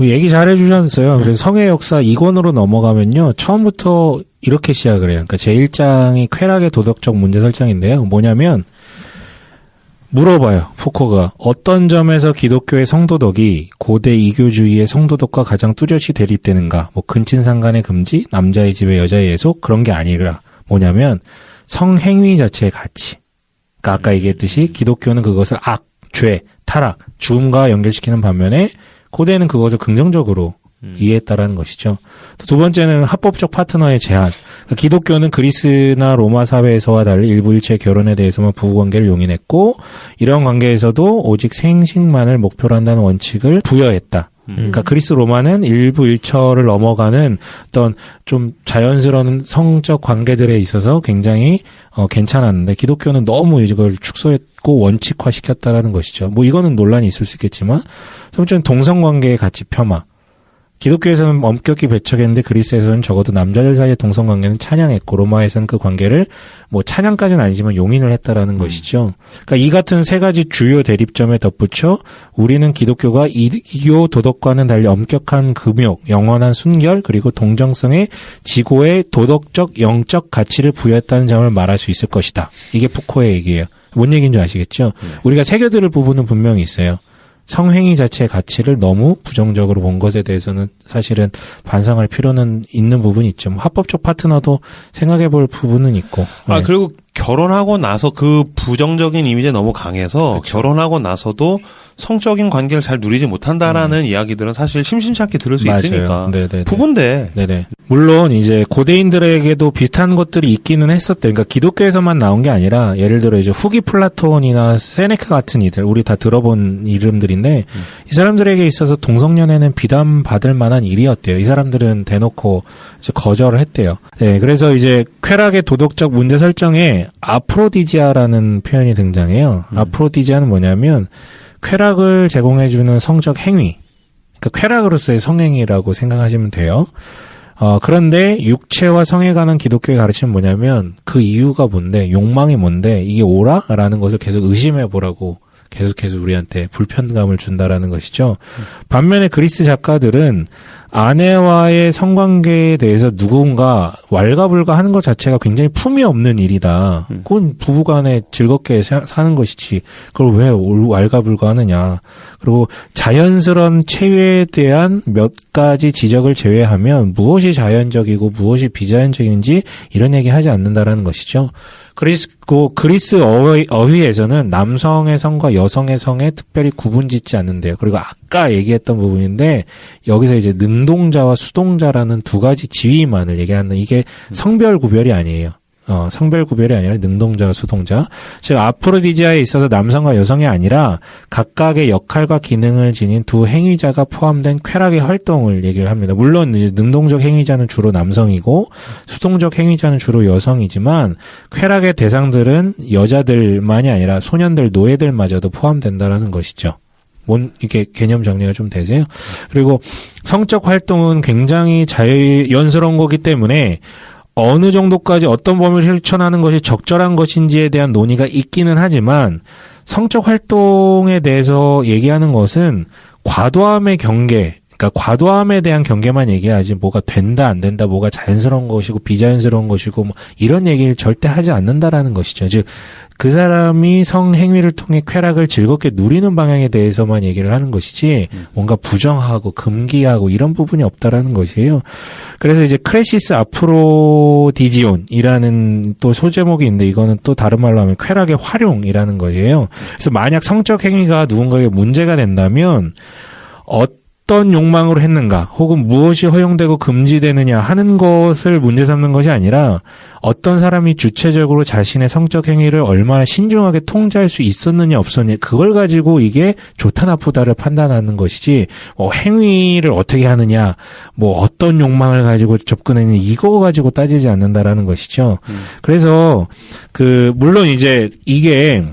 얘기 잘 해주셨어요. 그래서 성의 역사 2권으로 넘어가면요. 처음부터 이렇게 시작을 해요. 그러니까 제1장이 쾌락의 도덕적 문제 설정인데요. 뭐냐면 물어봐요. 푸코가 어떤 점에서 기독교의 성도덕이 고대 이교주의의 성도덕과 가장 뚜렷이 대립되는가. 뭐 근친상간의 금지, 남자의 집에 여자의 예속 그런 게 아니라 뭐냐면 성행위 자체의 가치. 그러니까 아까 얘기했듯이 기독교는 그것을 악, 죄, 타락, 죽음과 연결시키는 반면에 고대는 그것을 긍정적으로 이해했다라는 것이죠. 두 번째는 합법적 파트너의 제한. 그러니까 기독교는 그리스나 로마 사회에서와 달리 일부 일체의 결혼에 대해서만 부부관계를 용인했고 이런 관계에서도 오직 생식만을 목표로 한다는 원칙을 부여했다. 그러니까 그리스 로마는 일부 일처를 넘어가는 어떤 좀 자연스러운 성적 관계들에 있어서 굉장히 괜찮았는데 기독교는 너무 이걸 축소했고 원칙화시켰다라는 것이죠. 뭐 이거는 논란이 있을 수 있겠지만 첫 번째는 동성관계의 가치 폄하. 기독교에서는 엄격히 배척했는데 그리스에서는 적어도 남자들 사이의 동성관계는 찬양했고 로마에서는 그 관계를 뭐 찬양까지는 아니지만 용인을 했다라는 것이죠. 그러니까 이 같은 세 가지 주요 대립점에 덧붙여 우리는 기독교가 이교 도덕과는 달리 엄격한 금욕, 영원한 순결 그리고 동정성의 지고의 도덕적 영적 가치를 부여했다는 점을 말할 수 있을 것이다. 이게 푸코의 얘기예요. 뭔 얘기인지 아시겠죠? 우리가 새겨들을 부분은 분명히 있어요. 성행위 자체의 가치를 너무 부정적으로 본 것에 대해서는 사실은 반성할 필요는 있는 부분이 있죠. 뭐 합법적 파트너도 생각해 볼 부분은 있고. 네. 그리고 결혼하고 나서 그 부정적인 이미지가 너무 강해서 그쵸. 결혼하고 나서도 성적인 관계를 잘 누리지 못한다라는 이야기들은 사실 심심치 않게 들을 수 맞아요. 있으니까. 네네. 부부인데. 네네. 물론 이제 고대인들에게도 비슷한 것들이 있기는 했었대요. 그러니까 기독교에서만 나온 게 아니라 예를 들어 이제 후기 플라톤이나 세네카 같은 이들 우리 다 들어본 이름들인데 이 사람들에게 있어서 동성연애는 비담받을 만한 일이었대요. 이 사람들은 대놓고 이제 거절을 했대요. 네, 그래서 이제 쾌락의 도덕적 문제 설정에 아프로디지아라는 표현이 등장해요. 아프로디지아는 뭐냐면 쾌락을 제공해주는 성적 행위. 그러니까 쾌락으로서의 성행위라고 생각하시면 돼요. 그런데 육체와 성에 관한 기독교의 가르침은 뭐냐면 그 이유가 뭔데, 욕망이 뭔데, 이게 옳아? 라는 것을 계속 의심해보라고 계속해서 우리한테 불편감을 준다라는 것이죠. 반면에 그리스 작가들은 아내와의 성관계에 대해서 누군가 왈가불가하는 것 자체가 굉장히 품이 없는 일이다. 그건 부부간에 즐겁게 사는 것이지. 그걸 왜 왈가불가하느냐. 그리고 자연스러운 체외에 대한 몇 가지 지적을 제외하면 무엇이 자연적이고 무엇이 비자연적인지 이런 얘기 하지 않는다라는 것이죠. 그리스 어휘에서는 남성의 성과 여성의 성에 특별히 구분짓지 않는데요. 그리고 아까 얘기했던 부분인데 여기서 이제 능동자와 수동자라는 두 가지 지위만을 얘기하는 이게 성별 구별이 아니에요. 성별 구별이 아니라 능동자와 수동자. 즉 아프로디지아에 있어서 남성과 여성이 아니라 각각의 역할과 기능을 지닌 두 행위자가 포함된 쾌락의 활동을 얘기를 합니다. 물론 이제 능동적 행위자는 주로 남성이고 수동적 행위자는 주로 여성이지만 쾌락의 대상들은 여자들만이 아니라 소년들, 노예들마저도 포함된다라는 것이죠. 이게 개념 정리가 좀 되세요? 그리고 성적 활동은 굉장히 자연스러운 거기 때문에 어느 정도까지 어떤 범위를 실천하는 것이 적절한 것인지에 대한 논의가 있기는 하지만 성적 활동에 대해서 얘기하는 것은 과도함의 경계, 그러니까 과도함에 대한 경계만 얘기하지 뭐가 된다 안 된다, 뭐가 자연스러운 것이고 비자연스러운 것이고 뭐 이런 얘기를 절대 하지 않는다라는 것이죠. 즉 그 사람이 성행위를 통해 쾌락을 즐겁게 누리는 방향에 대해서만 얘기를 하는 것이지 뭔가 부정하고 금기하고 이런 부분이 없다라는 것이에요. 그래서 이제 크레시스 아프로디지온이라는 또 소제목이 있는데 이거는 또 다른 말로 하면 쾌락의 활용이라는 거예요. 그래서 만약 성적 행위가 누군가에게 문제가 된다면 어떤 욕망으로 했는가 혹은 무엇이 허용되고 금지되느냐 하는 것을 문제 삼는 것이 아니라 어떤 사람이 주체적으로 자신의 성적 행위를 얼마나 신중하게 통제할 수 있었느냐 없었느냐 그걸 가지고 이게 좋다 나쁘다를 판단하는 것이지 행위를 어떻게 하느냐 뭐 어떤 욕망을 가지고 접근했느냐 이거 가지고 따지지 않는다라는 것이죠. 그래서 물론 이제 이게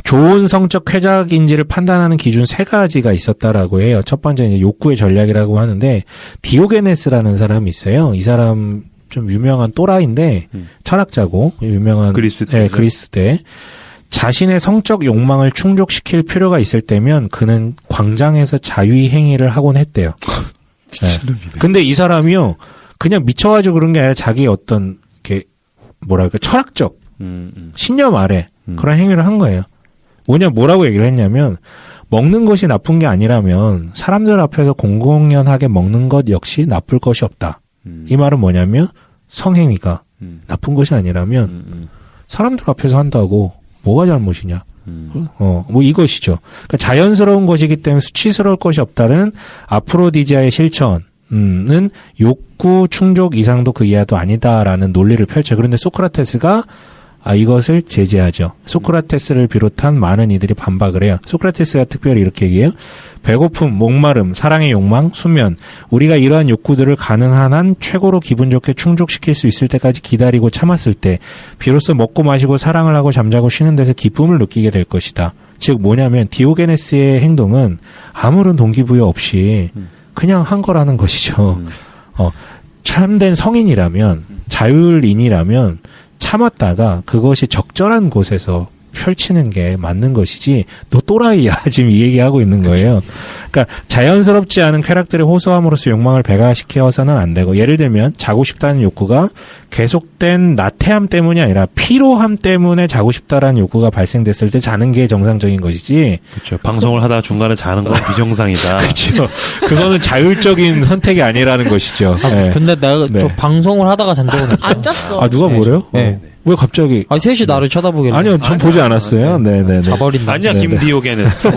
좋은 성적 쾌락인지를 판단하는 기준 세 가지가 있었다라고 해요. 첫 번째 이제 욕구의 전략이라고 하는데 디오게네스라는 사람이 있어요. 이 사람 좀 유명한 또라이인데 철학자고 유명한 그리스 때. 네, 그리스 때 자신의 성적 욕망을 충족시킬 필요가 있을 때면 그는 광장에서 자유의 행위를 하곤 했대요. 미친놈이네. 네. 근데 이 사람이요 그냥 미쳐가지고 그런 게 아니라 자기 어떤 이렇게 뭐랄까 철학적 신념 아래 그런 행위를 한 거예요. 뭐라고 얘기를 했냐면 먹는 것이 나쁜 게 아니라면 사람들 앞에서 공공연하게 먹는 것 역시 나쁠 것이 없다. 이 말은 뭐냐면 성행위가 나쁜 것이 아니라면 사람들 앞에서 한다고 뭐가 잘못이냐. 뭐 이것이죠. 그러니까 자연스러운 것이기 때문에 수치스러울 것이 없다는 아프로디지아의 실천은 욕구 충족 이상도 그 이하도 아니다라는 논리를 펼쳐요. 그런데 소크라테스가 이것을 제재하죠. 소크라테스를 비롯한 많은 이들이 반박을 해요. 소크라테스가 특별히 이렇게 얘기해요. 배고픔, 목마름, 사랑의 욕망, 수면, 우리가 이러한 욕구들을 가능한 한 최고로 기분 좋게 충족시킬 수 있을 때까지 기다리고 참았을 때 비로소 먹고 마시고 사랑을 하고 잠자고 쉬는 데서 기쁨을 느끼게 될 것이다. 즉 뭐냐면 디오게네스의 행동은 아무런 동기부여 없이 그냥 한 거라는 것이죠. 참된 성인이라면 자율인이라면 참았다가 그것이 적절한 곳에서 펼치는 게 맞는 것이지 너 또라이야 지금 이 얘기하고 있는 거예요. 그러니까 자연스럽지 않은 쾌락들의 호소함으로써 욕망을 배가시켜서는 안 되고 예를 들면 자고 싶다는 욕구가 계속된 나태함 때문이 아니라 피로함 때문에 자고 싶다라는 욕구가 발생됐을 때 자는 게 정상적인 것이지. 그렇죠. 방송을 하다가 중간에 자는 건 비정상이다. 그렇죠. 그거는 자율적인 선택이 아니라는 것이죠. 네. 근데 내가 네. 저 방송을 하다가 잔 적은 없어요. 안 잤어. 아 누가 뭐래요? 네. 왜 갑자기? 아, 셋이 나를 쳐다보길래. 아니요, 전 보지 않았어요. 네네네. 자버린다. 아니야, 네네. 김디오게네스.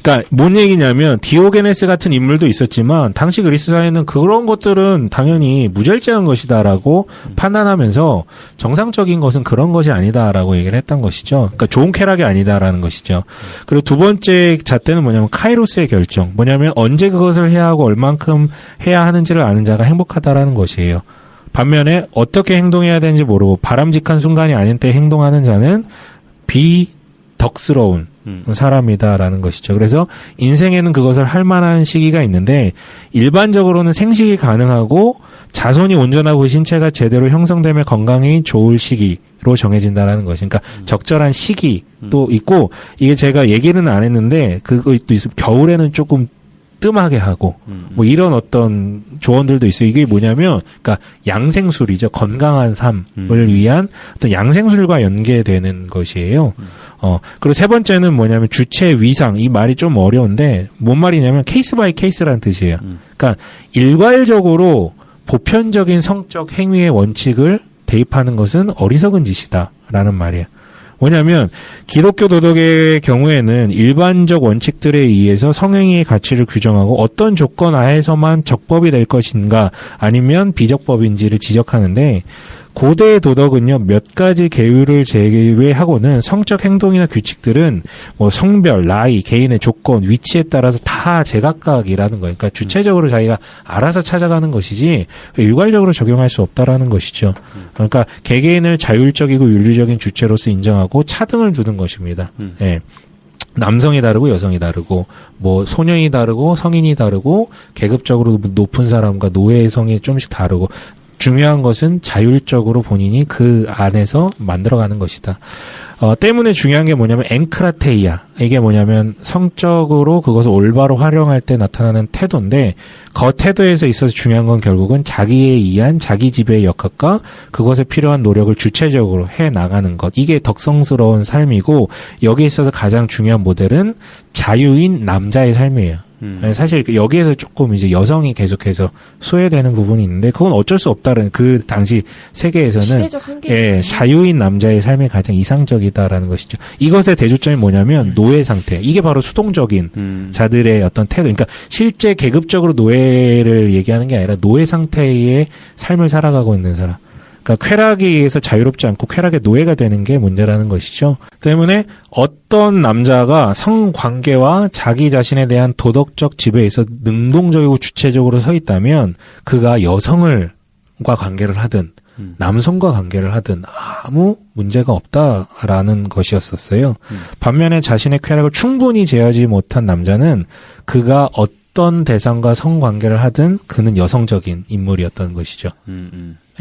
그러니까 뭔 얘기냐면 디오게네스 같은 인물도 있었지만 당시 그리스 사회는 그런 것들은 당연히 무절제한 것이다라고 판단하면서 정상적인 것은 그런 것이 아니다라고 얘기를 했던 것이죠. 그러니까 좋은 쾌락이 아니다라는 것이죠. 그리고 두 번째 잣대는 뭐냐면 카이로스의 결정. 뭐냐면 언제 그것을 해야 하고 얼만큼 해야 하는지를 아는 자가 행복하다라는 것이에요. 반면에 어떻게 행동해야 되는지 모르고 바람직한 순간이 아닌 때 행동하는 자는 비덕스러운 사람이다라는 것이죠. 그래서 인생에는 그것을 할 만한 시기가 있는데 일반적으로는 생식이 가능하고 자손이 온전하고 신체가 제대로 형성되며 건강이 좋을 시기로 정해진다라는 것이. 그러니까 적절한 시기도 있고 이게 제가 얘기는 안 했는데 그것도 있어. 겨울에는 조금 뜸하게 하고 뭐 이런 어떤 조언들도 있어요. 이게 뭐냐면 그러니까 양생술이죠. 건강한 삶을 위한 어떤 양생술과 연계되는 것이에요. 그리고 세 번째는 뭐냐면 주체 위상. 이 말이 좀 어려운데 뭔 말이냐면 케이스 바이 케이스라는 뜻이에요. 그러니까 일괄적으로 보편적인 성적 행위의 원칙을 대입하는 것은 어리석은 짓이다라는 말이에요. 뭐냐면 기독교 도덕의 경우에는 일반적 원칙들에 의해서 성행위의 가치를 규정하고 어떤 조건 하에서만 적법이 될 것인가 아니면 비적법인지를 지적하는데 고대의 도덕은요 몇 가지 계율을 제외하고는 성적 행동이나 규칙들은 뭐 성별, 나이, 개인의 조건, 위치에 따라서 다 제각각이라는 거예요. 그러니까 주체적으로 자기가 알아서 찾아가는 것이지 일괄적으로 적용할 수 없다라는 것이죠. 그러니까 개개인을 자율적이고 윤리적인 주체로서 인정하고 차등을 두는 것입니다. 예. 남성이 다르고 여성이 다르고 뭐 소년이 다르고 성인이 다르고 계급적으로 높은 사람과 노예의 성이 좀씩 다르고 중요한 것은 자율적으로 본인이 그 안에서 만들어가는 것이다. 때문에 중요한 게 뭐냐면 앵크라테이아. 이게 뭐냐면 성적으로 그것을 올바로 활용할 때 나타나는 태도인데 그 태도에서 있어서 중요한 건 결국은 자기에 의한 자기 지배의 역학과 그것에 필요한 노력을 주체적으로 해 나가는 것. 이게 덕성스러운 삶이고 여기에 있어서 가장 중요한 모델은 자유인 남자의 삶이에요. 사실 여기에서 조금 이제 여성이 계속해서 소외되는 부분이 있는데 그건 어쩔 수 없다는 그 당시 세계에서는 시대적 한계. 예, 자유인 남자의 삶이 가장 이상적이다라는 것이죠. 이것의 대조점이 뭐냐면 노예 상태. 이게 바로 수동적인 자들의 어떤 태도. 그러니까 실제 계급적으로 노예를 얘기하는 게 아니라 노예 상태의 삶을 살아가고 있는 사람. 그러니까 쾌락에 의해서 자유롭지 않고 쾌락의 노예가 되는 게 문제라는 것이죠. 때문에 어떤 남자가 성관계와 자기 자신에 대한 도덕적 지배에서 능동적이고 주체적으로 서 있다면 그가 여성과 관계를 하든 남성과 관계를 하든 아무 문제가 없다라는 것이었었어요. 반면에 자신의 쾌락을 충분히 제어하지 못한 남자는 그가 어떤 대상과 성관계를 하든 그는 여성적인 인물이었던 것이죠.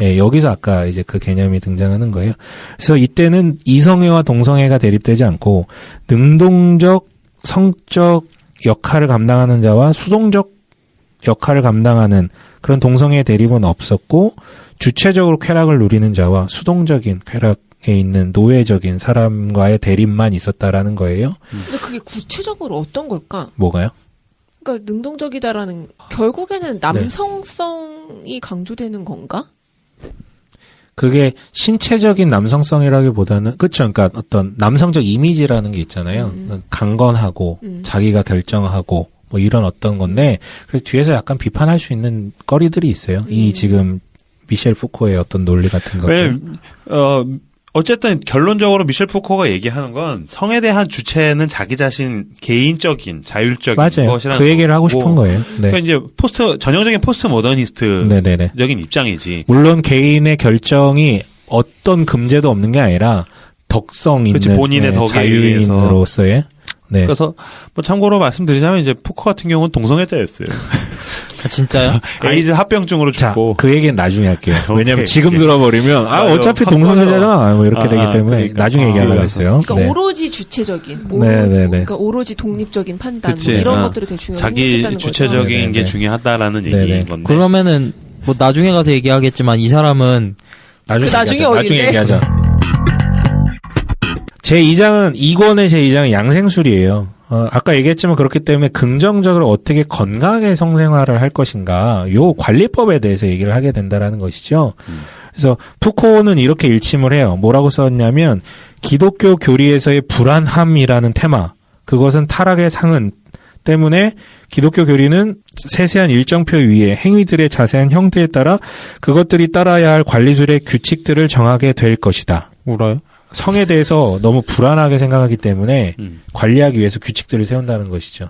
예, 여기서 아까 이제 그 개념이 등장하는 거예요. 그래서 이때는 이성애와 동성애가 대립되지 않고 능동적 성적 역할을 감당하는 자와 수동적 역할을 감당하는 그런 동성애의 대립은 없었고 주체적으로 쾌락을 누리는 자와 수동적인 쾌락에 있는 노예적인 사람과의 대립만 있었다라는 거예요. 근데 그게 구체적으로 어떤 걸까? 뭐가요? 그러니까 능동적이다라는 결국에는 남성성이 강조되는 건가? 그게 신체적인 남성성이라기보다는 그렇죠. 그러니까 어떤 남성적 이미지라는 게 있잖아요. 강건하고 자기가 결정하고 뭐 이런 어떤 건데 그래서 뒤에서 약간 비판할 수 있는 거리들이 있어요. 이 지금 미셸 푸코의 어떤 논리 같은 것들. 어쨌든 결론적으로 미셸 푸코가 얘기하는 건 성에 대한 주체는 자기 자신 개인적인 자율적인 맞아요. 것이라는 그 얘기를 하고 싶은 거예요. 네. 그러니까 이제 전형적인 포스트 모더니스트적인 네네네. 입장이지. 물론 개인의 결정이 어떤 금제도 없는 게 아니라 덕성 있는 그치, 본인의 덕에 자유인으로서의 네. 그래서 뭐 참고로 말씀드리자면 이제 푸코 같은 경우는 동성애자였어요. 아, 진짜요? 에이즈 합병증으로 자, 죽고. 그 얘기는 나중에 할게요. 오케이, 왜냐면 지금 오케이. 들어버리면 맞아요. 어차피 확 동성애자잖아 뭐 이렇게 되기 때문에 그러니까. 나중에 얘기하려고 그래서. 했어요. 그러니까 네. 오로지 주체적인, 네. 그러니까 오로지 독립적인 판단 그치. 뭐 이런 것들이 되게 중요하다는 자기 거죠. 주체적인 네네네. 게 중요하다라는 네네. 얘기인 건데. 그러면은 뭐 나중에 가서 얘기하겠지만 이 사람은 나중에 나중에 어딘데? 얘기하자. 제 2장은 2권의 제 2장은 양생술이에요. 아까 얘기했지만 그렇기 때문에 긍정적으로 어떻게 건강하게 성생활을 할 것인가 요 관리법에 대해서 얘기를 하게 된다라는 것이죠. 그래서 푸코는 이렇게 일침을 해요. 뭐라고 썼냐면 기독교 교리에서의 불안함이라는 테마 그것은 타락의 상흔 때문에 기독교 교리는 세세한 일정표 위에 행위들의 자세한 형태에 따라 그것들이 따라야 할 관리술의 규칙들을 정하게 될 것이다. 울어요? 성에 대해서 너무 불안하게 생각하기 때문에 관리하기 위해서 규칙들을 세운다는 것이죠.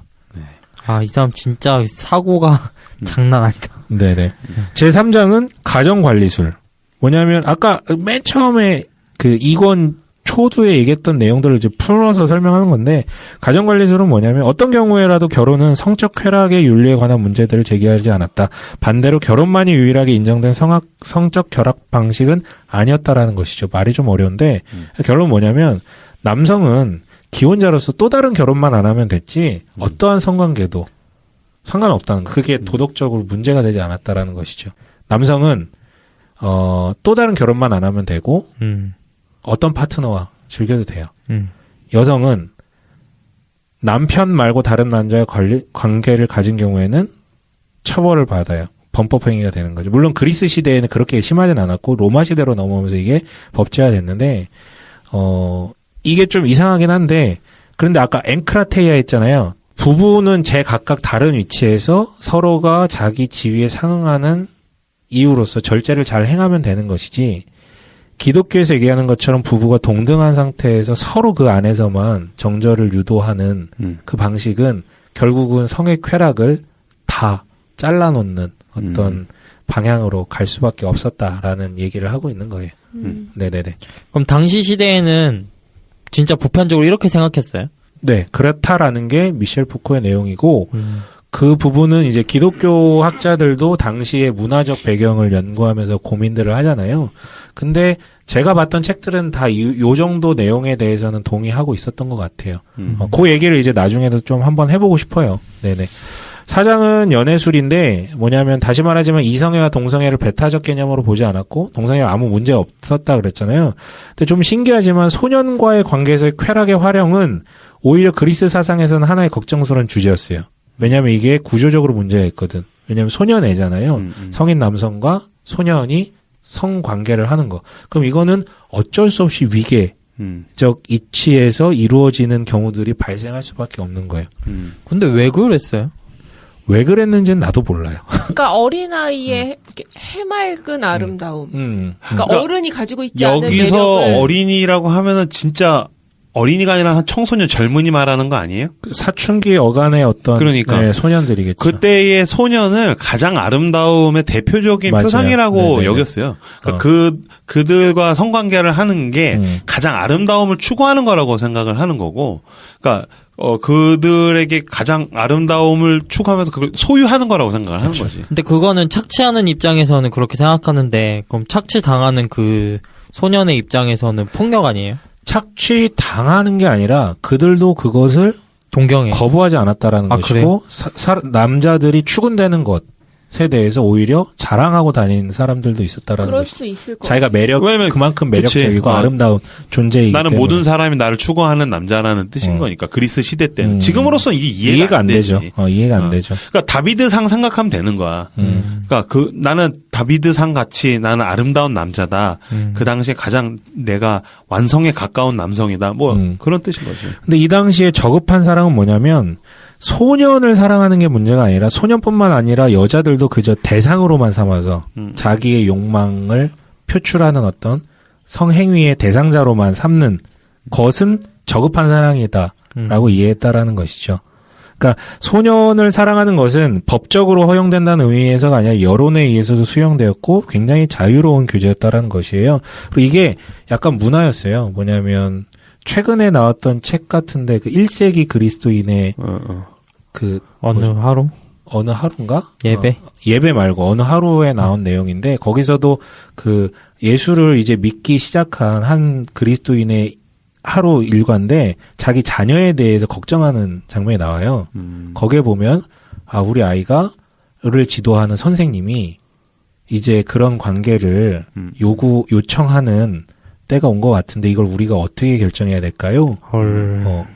아, 이 사람 진짜 사고가 장난 아니다. 네네. 제3장은 가정관리술. 뭐냐면 아까 맨 처음에 그 2권 초두에 얘기했던 내용들을 이제 풀어서 설명하는 건데 가정관리술은 뭐냐면 어떤 경우에라도 결혼은 성적 쾌락의 윤리에 관한 문제들을 제기하지 않았다. 반대로 결혼만이 유일하게 인정된 성적 결합 방식은 아니었다라는 것이죠. 말이 좀 어려운데 결론은 뭐냐면 남성은 기혼자로서 또 다른 결혼만 안 하면 됐지 어떠한 성관계도 상관없다는 거. 그게 도덕적으로 문제가 되지 않았다라는 것이죠. 남성은 또 다른 결혼만 안 하면 되고 어떤 파트너와 즐겨도 돼요. 여성은 남편 말고 다른 남자와 관계를 가진 경우에는 처벌을 받아요. 범법행위가 되는 거죠. 물론 그리스 시대에는 그렇게 심하진 않았고 로마 시대로 넘어오면서 이게 법제화 됐는데 이게 좀 이상하긴 한데 그런데 아까 앵크라테이아 했잖아요. 부부는 제각각 다른 위치에서 서로가 자기 지위에 상응하는 이유로서 절제를 잘 행하면 되는 것이지 기독교에서 얘기하는 것처럼 부부가 동등한 상태에서 서로 그 안에서만 정절을 유도하는 그 방식은 결국은 성의 쾌락을 다 잘라놓는 어떤 방향으로 갈 수밖에 없었다라는 얘기를 하고 있는 거예요. 네네네. 그럼 당시 시대에는 진짜 보편적으로 이렇게 생각했어요? 네, 그렇다라는 게 미셸 푸코의 내용이고 그 부분은 이제 기독교 학자들도 당시의 문화적 배경을 연구하면서 고민들을 하잖아요. 근데 제가 봤던 책들은 다 요 정도 내용에 대해서는 동의하고 있었던 것 같아요. 그 얘기를 이제 나중에도 좀 한번 해보고 싶어요. 네네. 4장은 연애술인데 뭐냐면 다시 말하지만 이성애와 동성애를 배타적 개념으로 보지 않았고 동성애가 아무 문제 없었다 그랬잖아요. 근데 좀 신기하지만 소년과의 관계에서의 쾌락의 활용은 오히려 그리스 사상에서는 하나의 걱정스러운 주제였어요. 왜냐하면 이게 구조적으로 문제가 있거든. 왜냐하면 소년애잖아요. 성인 남성과 소년이 성관계를 하는 거. 그럼 이거는 어쩔 수 없이 위계적 이치에서 이루어지는 경우들이 발생할 수밖에 없는 거예요. 근데 왜 그랬어요? 왜 그랬는지는 나도 몰라요. 그러니까 어린아이의 이렇게 해맑은 아름다움. 그러니까 그러니까 어른이 가지고 있지 않은 여기서 매력을 어린이라고 하면은 진짜 어린이가 아니라 한 청소년 젊은이 말하는 거 아니에요? 사춘기 어간의 어떤 그러니까. 네, 소년들이겠죠. 그때의 소년을 가장 아름다움의 대표적인 맞아요. 표상이라고 네네네. 여겼어요. 그러니까 그들과 성관계를 하는 게 가장 아름다움을 추구하는 거라고 생각을 하는 거고, 그러니까 그들에게 가장 아름다움을 추구하면서 그걸 소유하는 거라고 생각을 하는 거지. 근데 그거는 착취하는 입장에서는 그렇게 생각하는데 그럼 착취 당하는 그 소년의 입장에서는 폭력 아니에요? 착취 당하는 게 아니라 그들도 그것을 동경해. 거부하지 않았다라는 아, 것이고 남자들이 추근되는 것에 대해서 오히려 자랑하고 다니는 사람들도 있었다라는 그럴 것이죠. 수 있을 거예요. 자기가 왜냐면 그만큼 그치. 매력적이고 아름다운 존재이기 나는 때문에. 모든 사람이 나를 추구하는 남자라는 뜻인 거니까 그리스 시대 때는 지금으로서는 이게 이해가 안 되죠. 되지. 이해가 안 되죠. 그러니까 다비드상 생각하면 되는 거야. 그러니까 나는 다비드상 같이 나는 아름다운 남자다. 그 당시에 가장 내가 완성에 가까운 남성이다. 뭐 그런 뜻인 거지. 근데 이 당시에 저급한 사랑은 뭐냐면 소년을 사랑하는 게 문제가 아니라 소년뿐만 아니라 여자들도 그저 대상으로만 삼아서 자기의 욕망을 표출하는 어떤 성행위의 대상자로만 삼는 것은 저급한 사랑이다라고 이해했다라는 것이죠. 그러니까 소년을 사랑하는 것은 법적으로 허용된다는 의미에서가 아니라 여론에 의해서도 수용되었고 굉장히 자유로운 교제였다라는 것이에요. 그리고 이게 약간 문화였어요. 뭐냐면 최근에 나왔던 책 같은데 그 1세기 그리스도인의 그 어느 하루? 어느 하루인가? 예배? 예배 말고 어느 하루에 나온 내용인데 거기서도 그 예수를 이제 믿기 시작한 한 그리스도인의 하루 일과인데 자기 자녀에 대해서 걱정하는 장면이 나와요. 거기에 보면 우리 아이가를 지도하는 선생님이 이제 그런 관계를 요청하는 때가 온 것 같은데 이걸 우리가 어떻게 결정해야 될까요?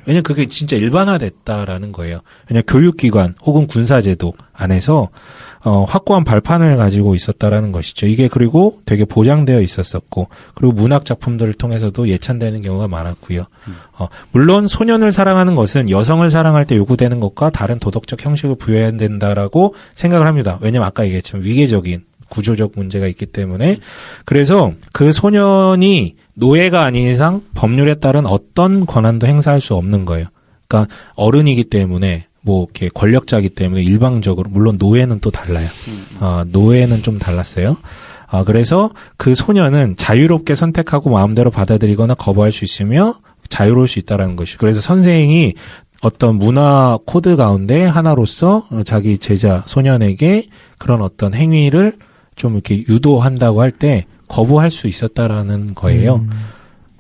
왜냐면 그게 진짜 일반화됐다라는 거예요. 왜냐면 교육기관 혹은 군사제도 안에서 확고한 발판을 가지고 있었다라는 것이죠. 이게 그리고 되게 보장되어 있었었고 그리고 문학 작품들을 통해서도 예찬되는 경우가 많았고요. 물론 소년을 사랑하는 것은 여성을 사랑할 때 요구되는 것과 다른 도덕적 형식을 부여해야 된다라고 생각을 합니다. 왜냐면 아까 얘기했지만 위계적인 구조적 문제가 있기 때문에 그래서 그 소년이 노예가 아닌 이상 법률에 따른 어떤 권한도 행사할 수 없는 거예요. 그러니까 어른이기 때문에 뭐 이렇게 권력자이기 때문에 일방적으로 물론 노예는 또 달라요. 노예는 좀 달랐어요. 그래서 그 소년은 자유롭게 선택하고 마음대로 받아들이거나 거부할 수 있으며 자유로울 수 있다라는 것이. 그래서 선생이 어떤 문화 코드 가운데 하나로서 자기 제자 소년에게 그런 어떤 행위를 좀 이렇게 유도한다고 할 때 거부할 수 있었다라는 거예요.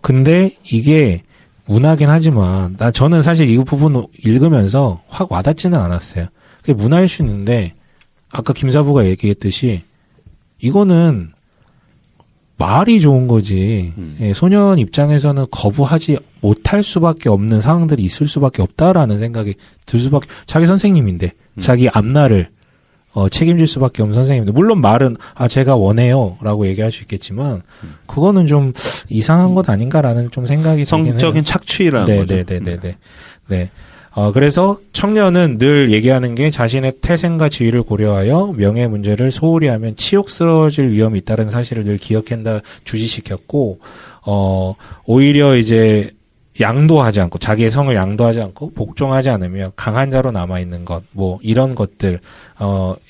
근데 이게 문화긴 하지만 저는 사실 이 부분 읽으면서 확 와닿지는 않았어요. 그게 문화일 수 있는데 아까 김사부가 얘기했듯이 이거는 말이 좋은 거지. 소년 입장에서는 거부하지 못할 수밖에 없는 상황들이 있을 수밖에 없다라는 생각이 들 수밖에. 자기 선생님인데 자기 앞날을 책임질 수밖에 없는 선생님인데 물론 말은 제가 원해요라고 얘기할 수 있겠지만 그거는 좀 이상한 것 아닌가라는 좀 생각이 들긴 해요. 성적인 착취라는 거죠. 네네네네. 네. 그래서 청년은 늘 얘기하는 게 자신의 태생과 지위를 고려하여 명예 문제를 소홀히 하면 치욕스러워질 위험이 있다는 사실을 늘 기억한다 주지시켰고 오히려 이제 양도하지 않고 자기의 성을 양도하지 않고 복종하지 않으며 강한 자로 남아있는 것 뭐 이런 것들에